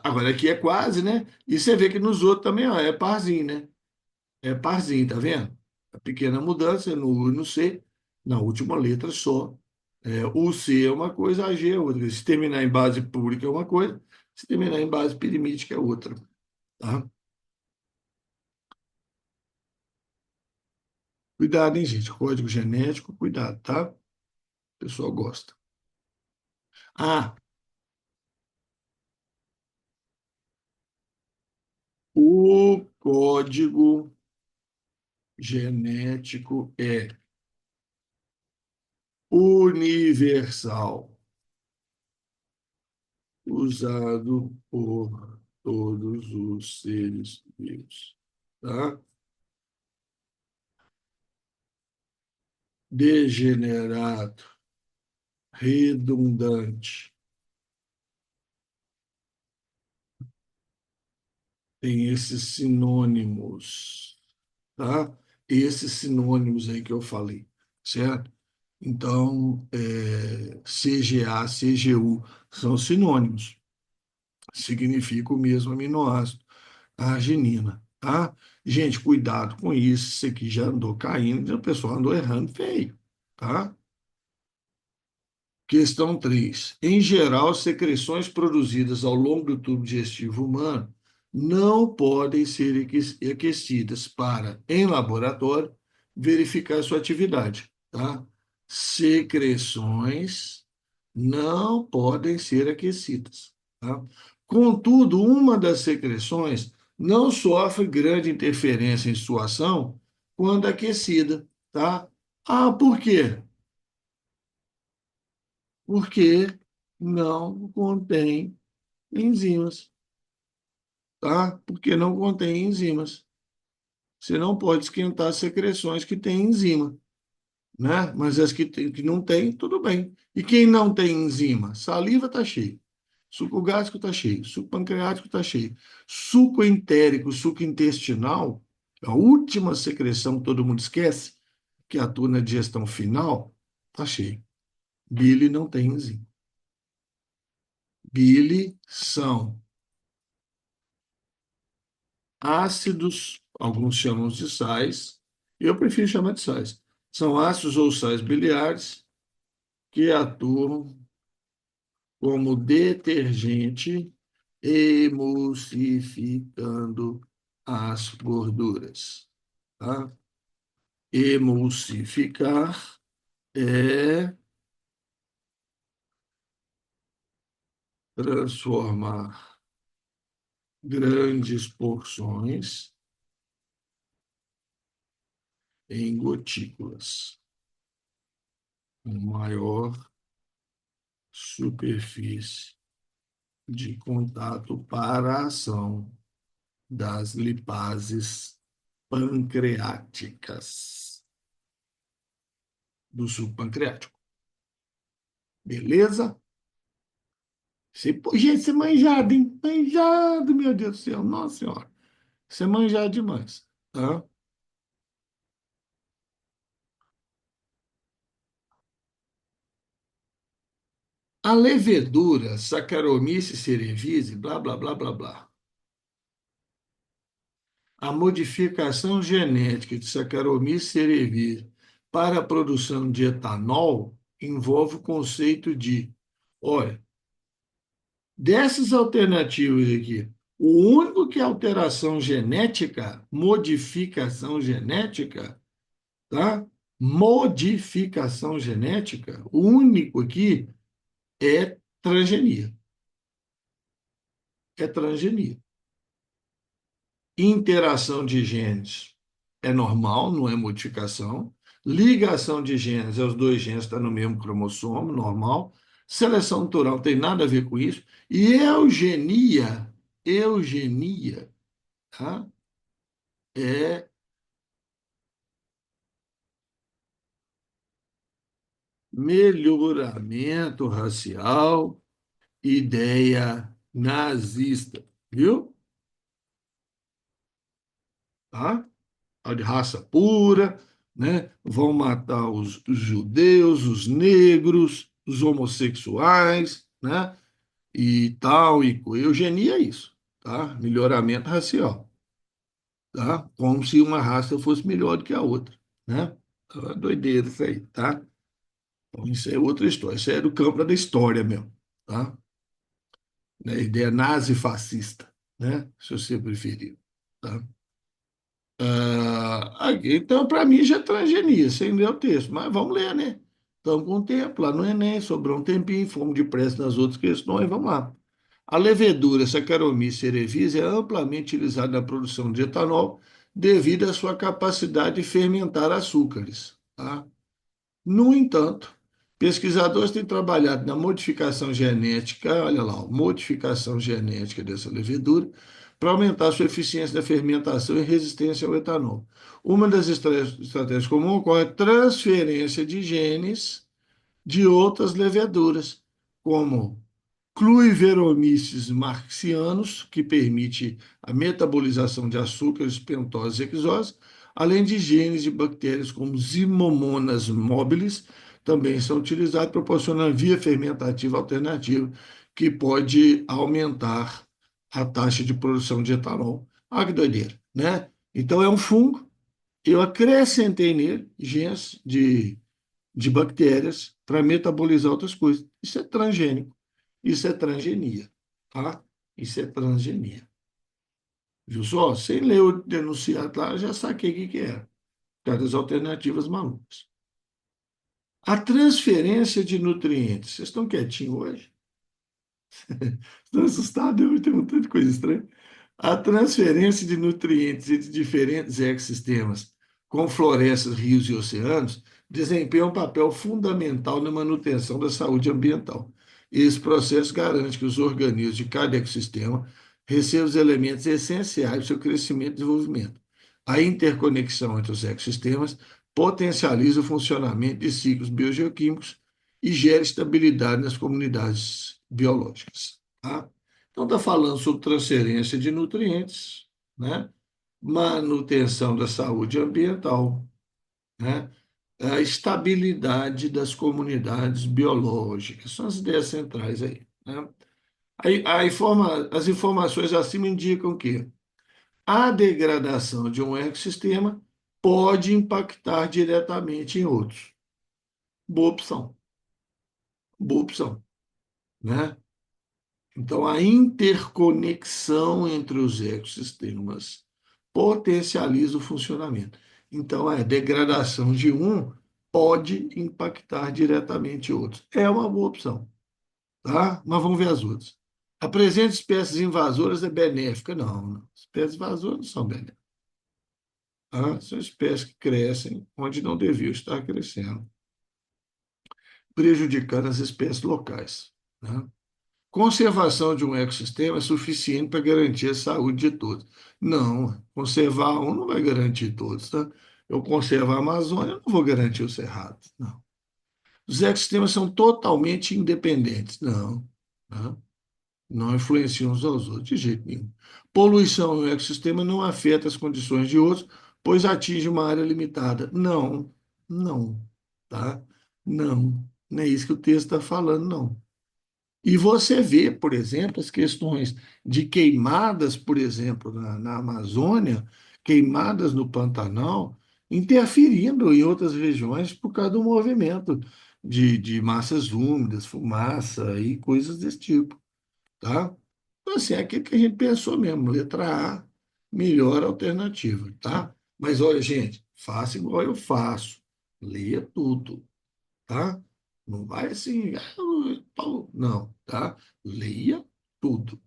A: Agora aqui é quase, né? E você vê que nos outros também, ó, é parzinho, né? É parzinho, tá vendo? A pequena mudança no U e no C, na última letra só. O C é uma coisa, a G é outra. Se terminar em base pública é uma coisa, se terminar em base pirimídica é outra, tá? Cuidado, hein, gente? Código genético, cuidado, tá? O pessoal gosta. Ah, o código genético é universal, usado por todos os seres vivos, tá? Degenerado, redundante, tem esses sinônimos, tá? Esses sinônimos aí que eu falei, certo? Então, CGA, CGU são sinônimos, significa o mesmo aminoácido, a arginina, tá? Gente, cuidado com isso, isso aqui já andou caindo, o pessoal andou errando feio, tá? Questão 3. Em geral, secreções produzidas ao longo do tubo digestivo humano não podem ser aquecidas para, em laboratório, verificar sua atividade, tá? Secreções não podem ser aquecidas, tá? Contudo, uma das secreções não sofre grande interferência em sua ação quando aquecida, tá? Ah, por quê? Porque não contém enzimas, tá? Porque não contém enzimas. Você não pode esquentar secreções que têm enzima, né? Mas as que não tem, tudo bem. E quem não tem enzima? Saliva está cheio. Suco gástrico está cheio. Suco pancreático está cheio. Suco entérico, suco intestinal, a última secreção que todo mundo esquece, que atua na digestão final, está cheio. Bile não tem enzima. Bile são ácidos, alguns chamam de sais, eu prefiro chamar de sais. São ácidos ou sais biliares que atuam como detergente, emulsificando as gorduras. Tá? Emulsificar é transformar grandes porções em gotículas, com maior superfície de contato para a ação das lipases pancreáticas, do suco pancreático. Beleza? Gente, você é manjado, hein? Manjado, meu Deus do céu. Nossa Senhora. Você é manjado demais. Tá? A levedura, Saccharomyces cerevisiae, blá, blá, blá, blá, blá. A modificação genética de Saccharomyces cerevisiae para a produção de etanol envolve o conceito de, olha, dessas alternativas aqui, o único que é alteração genética, modificação genética, tá? Modificação genética, o único aqui é transgenia. É transgenia. Interação de genes é normal, não é modificação. Ligação de genes, é os dois genes estão no mesmo cromossomo, normal. Seleção natural não tem nada a ver com isso. E eugenia, tá? É melhoramento racial, ideia nazista, viu? Tá? A de raça pura, né? Vão matar os judeus, os negros, os homossexuais, né? E tal, e eugenia é isso, tá? Melhoramento racial, tá? Como se uma raça fosse melhor do que a outra, né? É doideira isso aí, tá? Então, isso é outra história, isso é do campo da história mesmo, tá? Né? Ideia nazi-fascista, né? Se você preferir, tá? Então, para mim, já é transgenia, sem ler o texto, mas vamos ler, né? Estamos com tempo, lá no Enem, sobrou um tempinho, fomos depressa nas outras questões, vamos lá. A levedura Saccharomyces cerevisiae é amplamente utilizada na produção de etanol devido à sua capacidade de fermentar açúcares, tá? No entanto, pesquisadores têm trabalhado na modificação genética, olha lá, modificação genética dessa levedura, para aumentar sua eficiência da fermentação e resistência ao etanol. Uma das estratégias comuns ocorre a transferência de genes de outras leveduras, como Cluiveromyces marxianus, que permite a metabolização de açúcares, pentose e hexose, além de genes de bactérias como Ximomonas mobilis, também são utilizados, proporcionando via fermentativa alternativa, que pode aumentar a taxa de produção de etanol. Olha que doideira, né? Então, é um fungo, eu acrescentei nele genes de bactérias para metabolizar outras coisas. Isso é transgênico, isso é transgenia, tá? Isso é transgenia. Viu só? Sem ler o denunciado lá, eu já saquei o que que é. Das alternativas malucas. A transferência de nutrientes. Vocês estão quietinhos hoje? Estão assustados? Eu tenho um tanto de coisa estranha. A transferência de nutrientes entre diferentes ecossistemas, como florestas, rios e oceanos, desempenha um papel fundamental na manutenção da saúde ambiental. Esse processo garante que os organismos de cada ecossistema recebam os elementos essenciais para o seu crescimento e desenvolvimento. A interconexão entre os ecossistemas potencializa o funcionamento de ciclos biogeoquímicos e gera estabilidade nas comunidades biológicas. Tá? Então, está falando sobre transferência de nutrientes, né? Manutenção da saúde ambiental, né? A estabilidade das comunidades biológicas. São as ideias centrais aí. Né? As informações acima indicam que a degradação de um ecossistema pode impactar diretamente em outros. Boa opção, boa opção, né? Então, a interconexão entre os ecossistemas potencializa o funcionamento. Então, a degradação de um pode impactar diretamente outros. É uma boa opção, tá? Mas vamos ver as outras. A presença de espécies invasoras é benéfica? Não, não. Espécies invasoras não são benéficas. Tá? São espécies que crescem onde não deviam estar crescendo, prejudicando as espécies locais, né? Conservação de um ecossistema é suficiente para garantir a saúde de todos. Não, conservar um não vai garantir todos, tá? Eu conservar a Amazônia, eu não vou garantir o Cerrado, não. Os ecossistemas são totalmente independentes, não, né? Não influenciam uns aos outros, de jeito nenhum. Poluição no ecossistema não afeta as condições de outros, pois atinge uma área limitada. Não, não, tá? Não, não é isso que o texto está falando, não. E você vê, por exemplo, as questões de queimadas, por exemplo, na Amazônia, queimadas no Pantanal, interferindo em outras regiões por causa do movimento de massas úmidas, fumaça e coisas desse tipo, tá? Então, assim, é aquilo que a gente pensou mesmo, letra A, melhor alternativa, tá? Mas olha, gente, faça igual eu faço, leia tudo, tá? Não vai assim, não, tá? Leia tudo,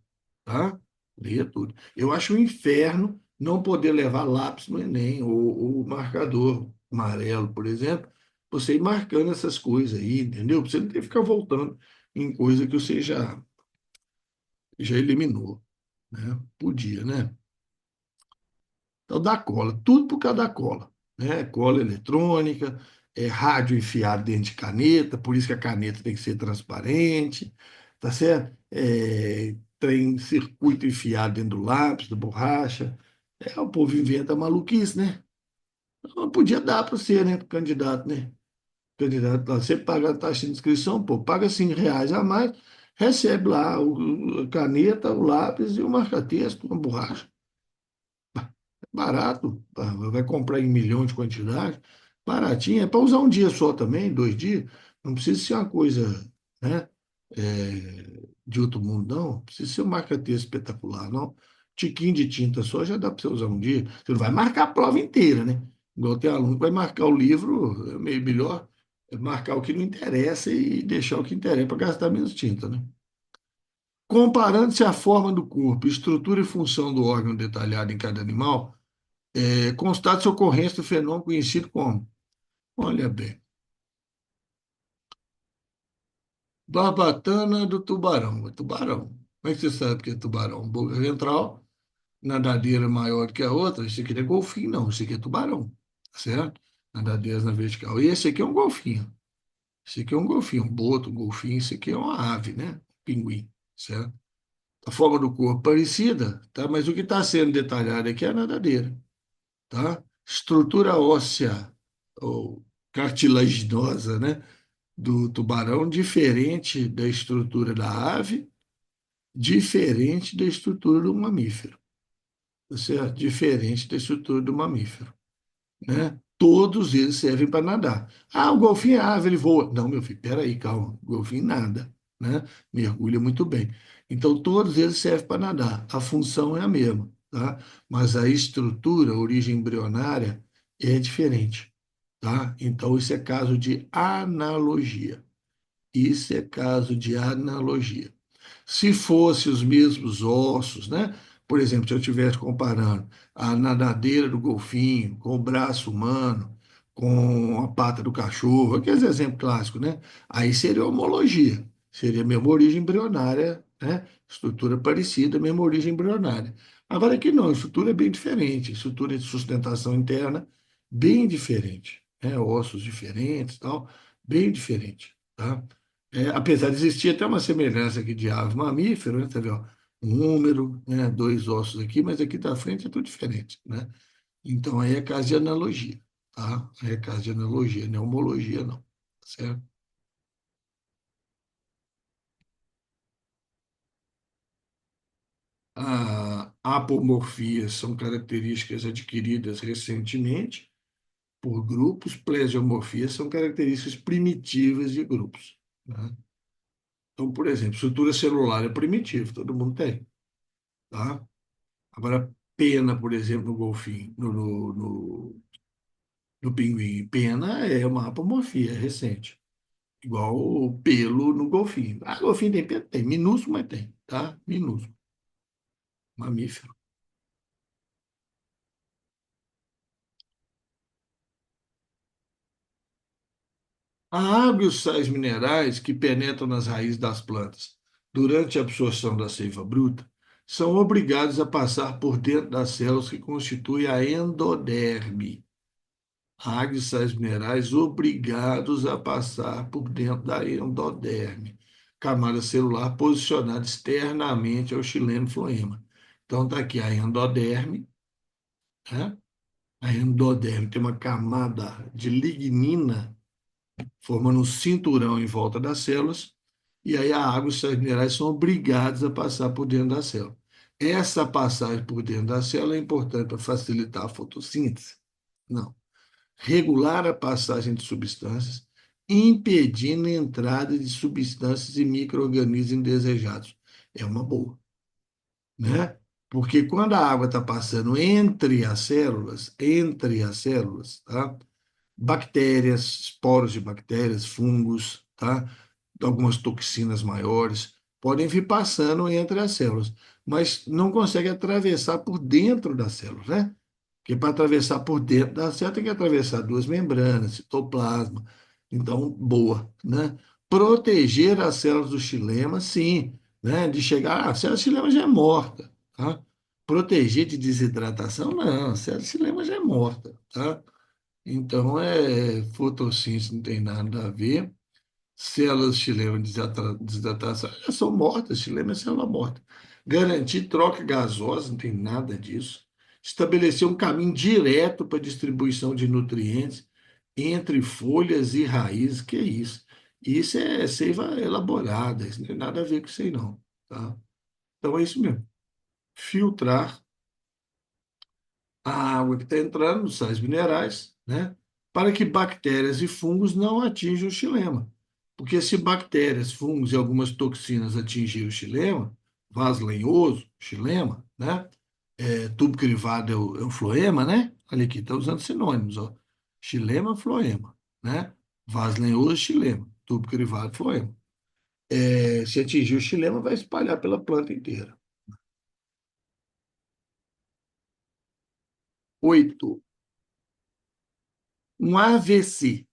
A: tá? Leia tudo. Eu acho um inferno não poder levar lápis no Enem ou marcador amarelo, por exemplo, você ir marcando essas coisas aí, entendeu? Pra você não ter que ficar voltando em coisa que você já eliminou, né? Podia, né? Então, da cola, tudo por causa da cola, né? Cola eletrônica, rádio enfiado dentro de caneta, por isso que a caneta tem que ser transparente, tá certo? Tem circuito enfiado dentro do lápis, da borracha. O povo inventa maluquice, né? Não podia dar para você, né, pro candidato, né? Candidato lá, você paga a taxa de inscrição, pô, paga R$ 5 a mais, recebe lá a caneta, o lápis e o marca-texto, uma borracha. Barato, vai comprar em milhões de quantidade, baratinho, é para usar um dia só também, 2 dias, não precisa ser uma coisa, né, de outro mundo, não, precisa ser um marca-texto espetacular, não. Tiquinho de tinta só já dá para você usar um dia, você não vai marcar a prova inteira, né? Igual tem aluno que vai marcar o livro, é meio melhor marcar o que não interessa e deixar o que interessa para gastar menos tinta, né? Comparando-se a forma do corpo, estrutura e função do órgão detalhado em cada animal, constate-se a ocorrência do fenômeno conhecido como, olha bem, barbatana do tubarão. É tubarão. Como é que você sabe que é tubarão? Boca ventral, nadadeira maior que a outra. Isso aqui não é golfinho, não. Isso aqui é tubarão, certo? Nadadeiras na vertical. E esse aqui é um golfinho. Esse aqui é um golfinho, um boto, um golfinho. Esse aqui é uma ave, né? Pinguim, certo? A forma do corpo parecida, tá? Mas o que está sendo detalhado aqui é a nadadeira, tá? Estrutura óssea ou cartilaginosa, né? do tubarão, diferente da estrutura da ave, diferente da estrutura do mamífero, tá certo? Diferente da estrutura do mamífero, né? Todos eles servem para nadar. Ah, o golfinho é ave, ele voa. Não, meu filho, peraí, calma. O golfinho nada, né? Mergulha muito bem. Então, todos eles servem para nadar. A função é a mesma, tá? Mas a estrutura, a origem embrionária é diferente, tá? Então, isso é caso de analogia. Isso é caso de analogia. Se fosse os mesmos ossos, né? Por exemplo, se eu estivesse comparando a nadadeira do golfinho com o braço humano, com a pata do cachorro, aqueles exemplos clássicos, né? Aí seria homologia, seria a mesma origem embrionária, né? Estrutura parecida, mesma origem embrionária. Agora aqui não, a estrutura é bem diferente, estrutura de sustentação interna bem diferente, né? Ossos diferentes, tal, bem diferente, tá? Apesar de existir até uma semelhança aqui de ave mamífero, né? Tá vendo? Ó, um húmero, né? Dois ossos aqui, mas aqui da frente é tudo diferente, né? Então aí é caso de analogia, tá? Aí é caso de analogia, não é homologia, não, tá certo? Apomorfias são características adquiridas recentemente por grupos, plesiomorfias são características primitivas de grupos, né? Então, por exemplo, estrutura celular é primitivo, todo mundo tem, tá? Agora, pena, por exemplo, no golfinho, no pinguim, pena é uma apomorfia recente. Igual o pelo no golfinho. Ah, golfinho tem pena? Tem. Minúsculo, mas tem, tá? Minúsculo. Mamífero. A água e os sais minerais que penetram nas raízes das plantas durante a absorção da seiva bruta são obrigados a passar por dentro das células que constituem a endoderme. Água e sais minerais obrigados a passar por dentro da endoderme, camada celular posicionada externamente ao xilema floema. Então, está aqui a endoderme, né? A endoderme tem uma camada de lignina formando um cinturão em volta das células, e aí a água e os sais minerais são obrigados a passar por dentro da célula. Essa passagem por dentro da célula é importante para facilitar a fotossíntese? Não. Regular a passagem de substâncias, impedindo a entrada de substâncias e micro-organismos indesejados. É uma boa, né? Porque quando a água está passando entre as células, tá? Bactérias, esporos de bactérias, fungos, tá? Algumas toxinas maiores podem vir passando entre as células, mas não consegue atravessar por dentro das células, né? Porque para atravessar por dentro da célula tem que atravessar duas membranas, citoplasma. Então, boa, né? Proteger as células do xilema, sim, né? De chegar, a célula do xilema já é morta, tá? Proteger de desidratação, não, a célula do xilema já é morta, tá? Então, fotossíntese não tem nada a ver. Células xilema de desidratação já são mortas, xilema é célula morta. Garantir troca gasosa, não tem nada disso. Estabelecer um caminho direto para a distribuição de nutrientes entre folhas e raízes, que é isso? Isso é seiva elaborada, isso não tem nada a ver com isso aí, não. Tá? Então é isso mesmo. Filtrar a água que está entrando, os sais minerais, né? Para que bactérias e fungos não atinjam o xilema. Porque se bactérias, fungos e algumas toxinas atingirem o xilema, vaso lenhoso, xilema, né? Tubo crivado é o floema, né? Olha aqui, está usando sinônimos, ó. Xilema, floema, né? Vaso lenhoso, xilema. Tubo crivado, floema. Se atingir o xilema, vai espalhar pela planta inteira. 8. Um AVC,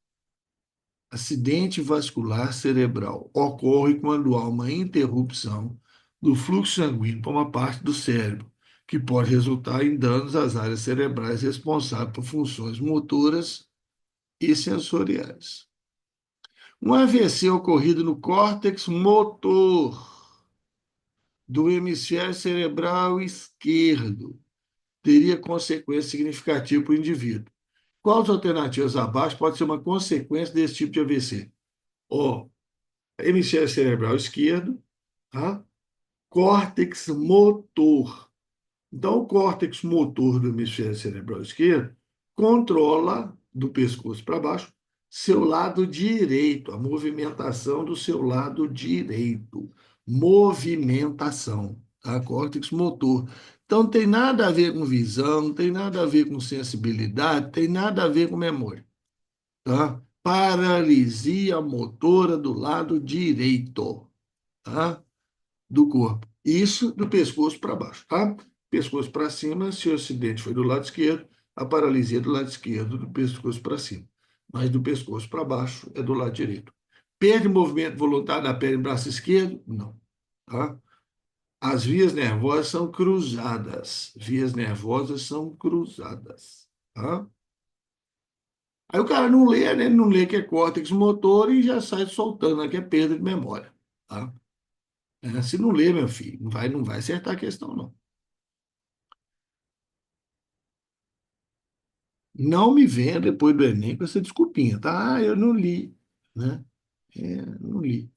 A: acidente vascular cerebral, ocorre quando há uma interrupção do fluxo sanguíneo para uma parte do cérebro, que pode resultar em danos às áreas cerebrais responsáveis por funções motoras e sensoriais. Um AVC ocorrido no córtex motor do hemisfério cerebral esquerdo teria consequência significativa para o indivíduo. Quais alternativas abaixo pode ser uma consequência desse tipo de AVC? Ó, hemisfério cerebral esquerdo, tá? Córtex motor. Então, o córtex motor do hemisfério cerebral esquerdo controla, do pescoço para baixo, seu lado direito, a movimentação do seu lado direito. Movimentação, tá? Córtex motor. Então, não tem nada a ver com visão, não tem nada a ver com sensibilidade, tem nada a ver com memória, tá? Paralisia motora do lado direito, tá? Do corpo. Isso do pescoço para baixo, tá? Pescoço para cima, se o acidente foi do lado esquerdo, a paralisia é do lado esquerdo, do pescoço para cima. Mas do pescoço para baixo é do lado direito. Perde movimento voluntário da perna e braço esquerdo? Não, tá? As vias nervosas são cruzadas. Vias nervosas são cruzadas, tá? Aí o cara não lê, né? Ele não lê que é córtex motor e já sai soltando, né? Que é perda de memória, tá? Se não lê, meu filho, não vai acertar a questão, não. Não me venha depois do Enem com essa desculpinha, tá? Ah, eu não li, né? Não li.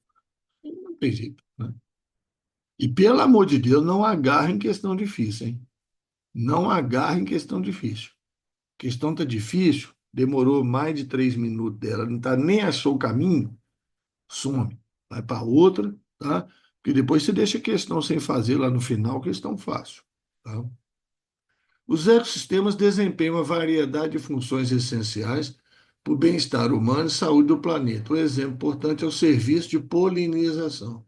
A: Não tem jeito, né? E, pelo amor de Deus, não agarre em questão difícil, hein? Não agarre em questão difícil. Questão tá difícil, demorou mais de 3 minutos dela, não tá, nem achou o caminho, some. Vai para outra, tá? Porque depois você deixa a questão sem fazer lá no final, questão fácil, tá? Os ecossistemas desempenham uma variedade de funções essenciais para o bem-estar humano e saúde do planeta. Um exemplo importante é o serviço de polinização.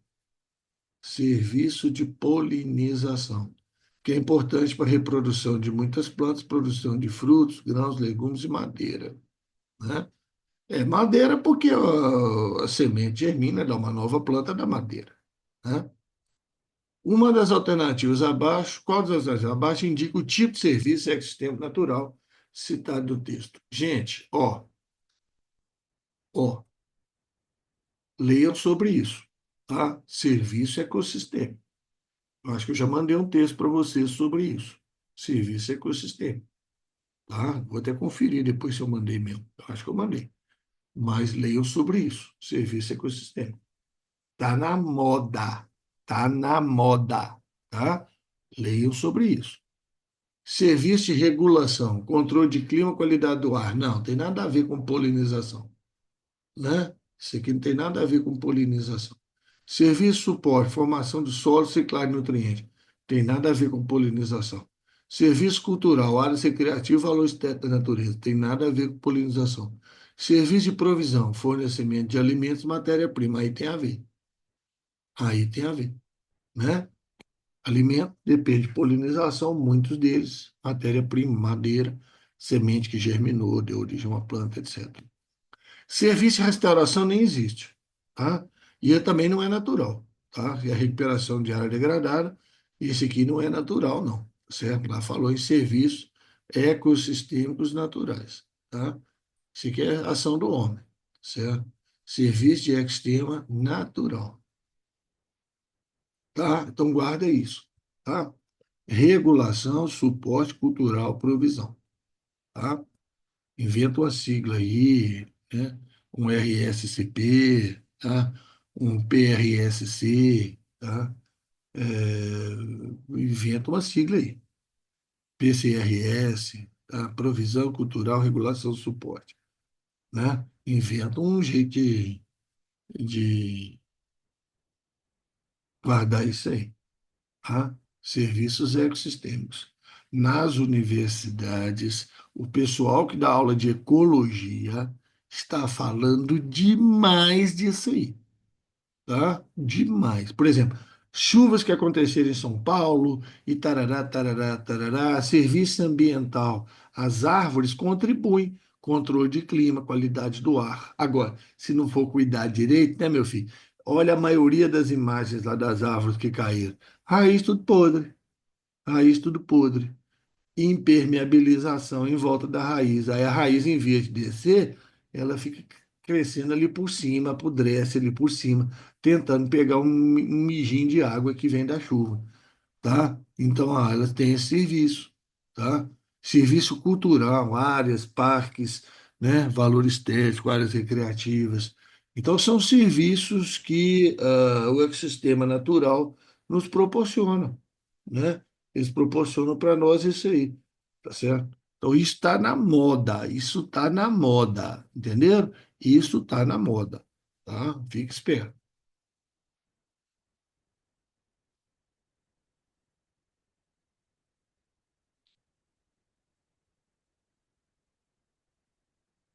A: Serviço de polinização, que é importante para a reprodução de muitas plantas, produção de frutos, grãos, legumes e madeira, né? Madeira porque a semente germina, dá uma nova planta da madeira, né? Uma das alternativas abaixo, qual das alternativas abaixo indica o tipo de serviço e ecossistema natural citado no texto. Gente, ó, leiam sobre isso, tá? Serviço e ecossistema. Eu acho que eu já mandei um texto para vocês sobre isso. Serviço e ecossistema, tá? Vou até conferir depois se eu mandei mesmo. Eu acho que eu mandei. Mas leiam sobre isso. Serviço e ecossistema. Tá na moda. Tá na moda, tá? Leiam sobre isso. Serviço de regulação, controle de clima, qualidade do ar. Não, tem nada a ver com polinização, né? Isso aqui não tem nada a ver com polinização. Serviço de suporte, formação do solo, ciclagem de nutrientes. Tem nada a ver com polinização. Serviço cultural, áreas recreativas, valor estético da natureza. Tem nada a ver com polinização. Serviço de provisão, fornecimento de alimentos, matéria-prima. Aí tem a ver. Aí tem a ver, né? Alimento depende de polinização, muitos deles, matéria-prima, madeira, semente que germinou, deu origem a uma planta, etc. Serviço de restauração nem existe, tá? E também não é natural, tá? E a recuperação de área degradada, esse aqui não é natural, não, certo? Lá falou em serviços ecossistêmicos naturais, tá? Isso aqui é ação do homem, certo? Serviço de ecossistema natural, tá? Então guarda isso, tá? Regulação, suporte cultural, provisão, tá? Inventa uma sigla aí, né? Um RSCP, tá? Um PRSC, tá? Inventa uma sigla aí. PCRS, tá? Provisão cultural, regulação, suporte, né? Inventa um jeito de guardar isso aí, tá? Serviços ecossistêmicos. Nas universidades, o pessoal que dá aula de ecologia está falando demais disso aí, tá? Demais. Por exemplo, chuvas que aconteceram em São Paulo e tarará, tarará, tarará, serviço ambiental. As árvores contribuem, controle de clima, qualidade do ar. Agora, se não for cuidar direito, né, meu filho? Olha a maioria das imagens lá das árvores que caíram. Raiz tudo podre, raiz tudo podre. Impermeabilização em volta da raiz. Aí a raiz, em vez de descer, ela fica crescendo ali por cima, apodrece ali por cima, tentando pegar um mijinho de água que vem da chuva, tá? Então, elas têm esse serviço, tá? Serviço cultural, áreas, parques, né? Valor estético, áreas recreativas. Então, são serviços que o ecossistema natural nos proporciona, né? Eles proporcionam para nós isso aí, tá certo? Então, isso está na moda, isso está na moda, entenderam? Isso está na moda, tá? Fique esperto.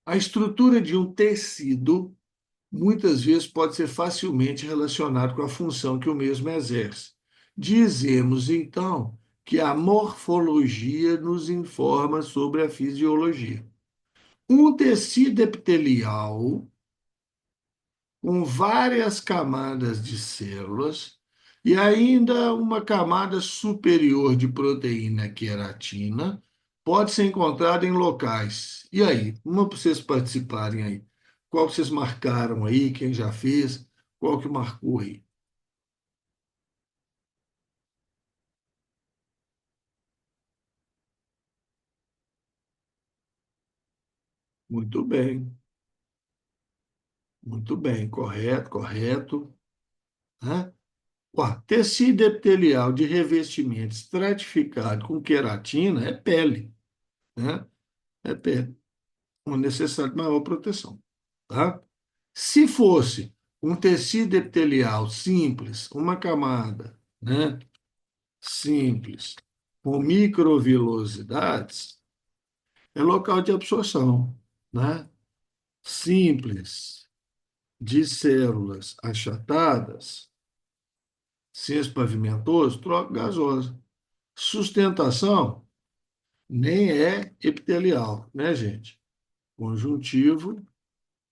A: A estrutura de um tecido muitas vezes pode ser facilmente relacionado com a função que o mesmo exerce. Dizemos, então, que a morfologia nos informa sobre a fisiologia. Um tecido epitelial com várias camadas de células e ainda uma camada superior de proteína queratina pode ser encontrada em locais. E aí, uma para vocês participarem aí. Qual que vocês marcaram aí? Quem já fez? Qual que marcou aí? Muito muito bem, correto, correto. Né? Ó, tecido epitelial de revestimento estratificado com queratina é pele, né? É pele, uma necessidade de maior proteção, tá? Se fosse um tecido epitelial simples, uma camada, né? Simples, com microvilosidades, é local de absorção, né? Simples, de células achatadas, cisto pavimentoso, troca gasosa. Sustentação nem é epitelial, né, gente? Conjuntivo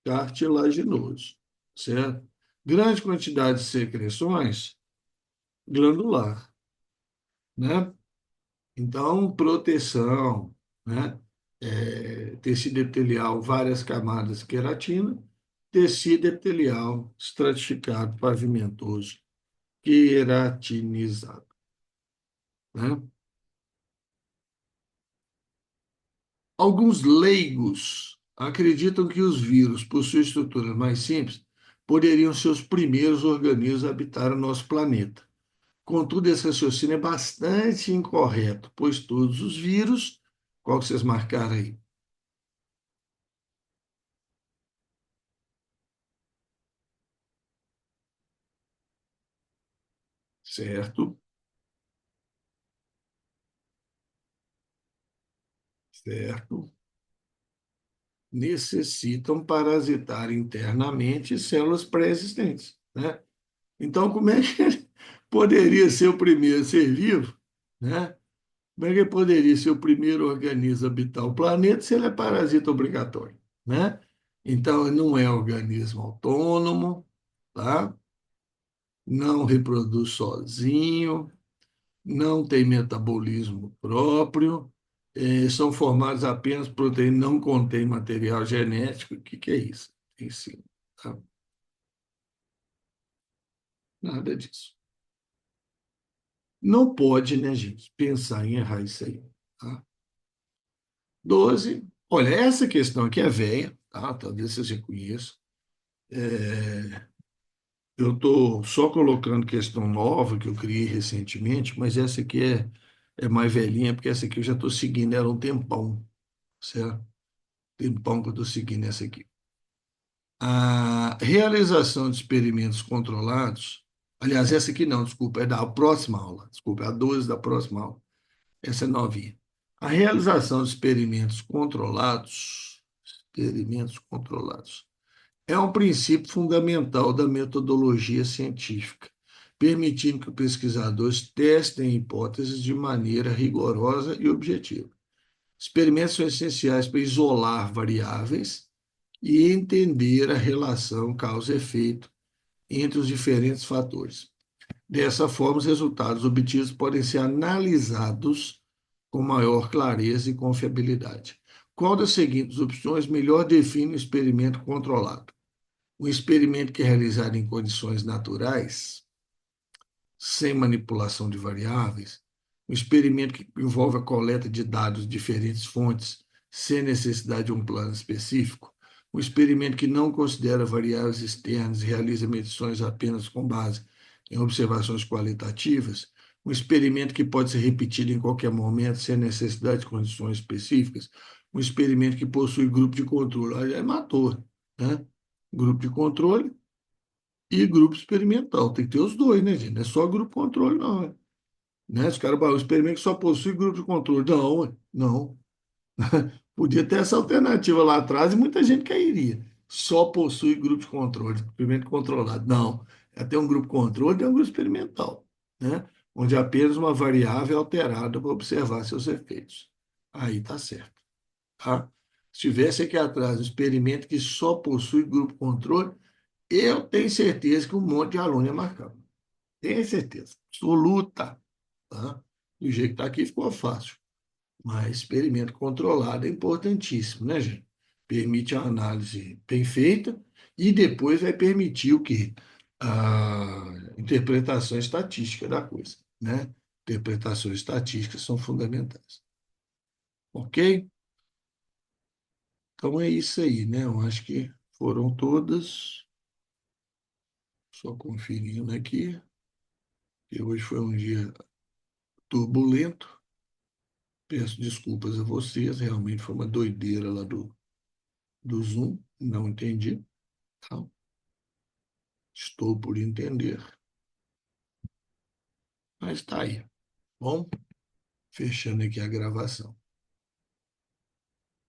A: cartilaginoso, certo? Grande quantidade de secreções glandular, né? Então, proteção, né? Tecido epitelial, várias camadas de queratina, tecido epitelial estratificado, pavimentoso, queratinizado, né? Alguns leigos acreditam que os vírus, por sua estrutura mais simples, poderiam ser os primeiros organismos a habitar o nosso planeta. Contudo, esse raciocínio é bastante incorreto, pois todos os vírus, qual que vocês marcaram aí? Certo? Certo? Necessitam parasitar internamente células pré-existentes, né? Então, como é que ele poderia ser o primeiro ser vivo, né? Como é que ele poderia ser o primeiro organismo a habitar o planeta se ele é parasita obrigatório, né? Então, ele não é organismo autônomo, tá? Não reproduz sozinho, não tem metabolismo próprio, são formados apenas por proteína, não contém material genético. O que que é isso? Ensino, tá? Nada disso. Não pode, né, gente, pensar em errar isso aí, tá? 12. Olha, essa questão aqui é velha, tá? Talvez vocês reconheçam. Eu estou só colocando questão nova que eu criei recentemente, mas essa aqui é mais velhinha, porque essa aqui eu já estou seguindo ela há um tempão, certo? Tempão que eu estou seguindo essa aqui. A realização de experimentos controlados, aliás, essa aqui não, desculpa, é da próxima aula, desculpa, é a 12 da próxima aula, essa é novinha. A realização de experimentos controlados, é um princípio fundamental da metodologia científica, permitindo que os pesquisadores testem hipóteses de maneira rigorosa e objetiva. Experimentos são essenciais para isolar variáveis e entender a relação causa-efeito entre os diferentes fatores. Dessa forma, os resultados obtidos podem ser analisados com maior clareza e confiabilidade. Qual das seguintes opções melhor define o experimento controlado? Um experimento que é realizado em condições naturais, sem manipulação de variáveis, um experimento que envolve a coleta de dados de diferentes fontes, sem necessidade de um plano específico, Um experimento que não considera variáveis externas e realiza medições apenas com base em observações qualitativas. Um experimento que pode ser repetido em qualquer momento, sem necessidade de condições específicas. Um experimento que possui grupo de controle. Aí matou, né? Grupo de controle e grupo experimental. Tem que ter os dois, né, gente? Não é só grupo controle, não. Né? Os caras, o experimento que só possui grupo de controle. Não, ué, não. Podia ter essa alternativa lá atrás e muita gente cairia. Só possui grupo de controle, experimento controlado. Não. É ter um grupo controle e um grupo experimental, né? Onde apenas uma variável é alterada para observar seus efeitos. Aí está certo. Tá? Se tivesse aqui atrás um experimento que só possui grupo controle, eu tenho certeza que um monte de aluno ia marcar. Tenho certeza. Absoluta. Tá? Do jeito que está aqui ficou fácil. Mas experimento controlado é importantíssimo, né, gente? Permite a análise bem feita e depois vai permitir o quê? A interpretação estatística da coisa, né? Interpretações estatísticas são fundamentais. Ok? Então é isso aí, né? Eu acho que foram todas. Só conferindo aqui, que hoje foi um dia turbulento. Peço desculpas a vocês, realmente foi uma doideira lá do Zoom, não entendi. Tá? Estou por entender, mas está aí. Bom, fechando aqui a gravação.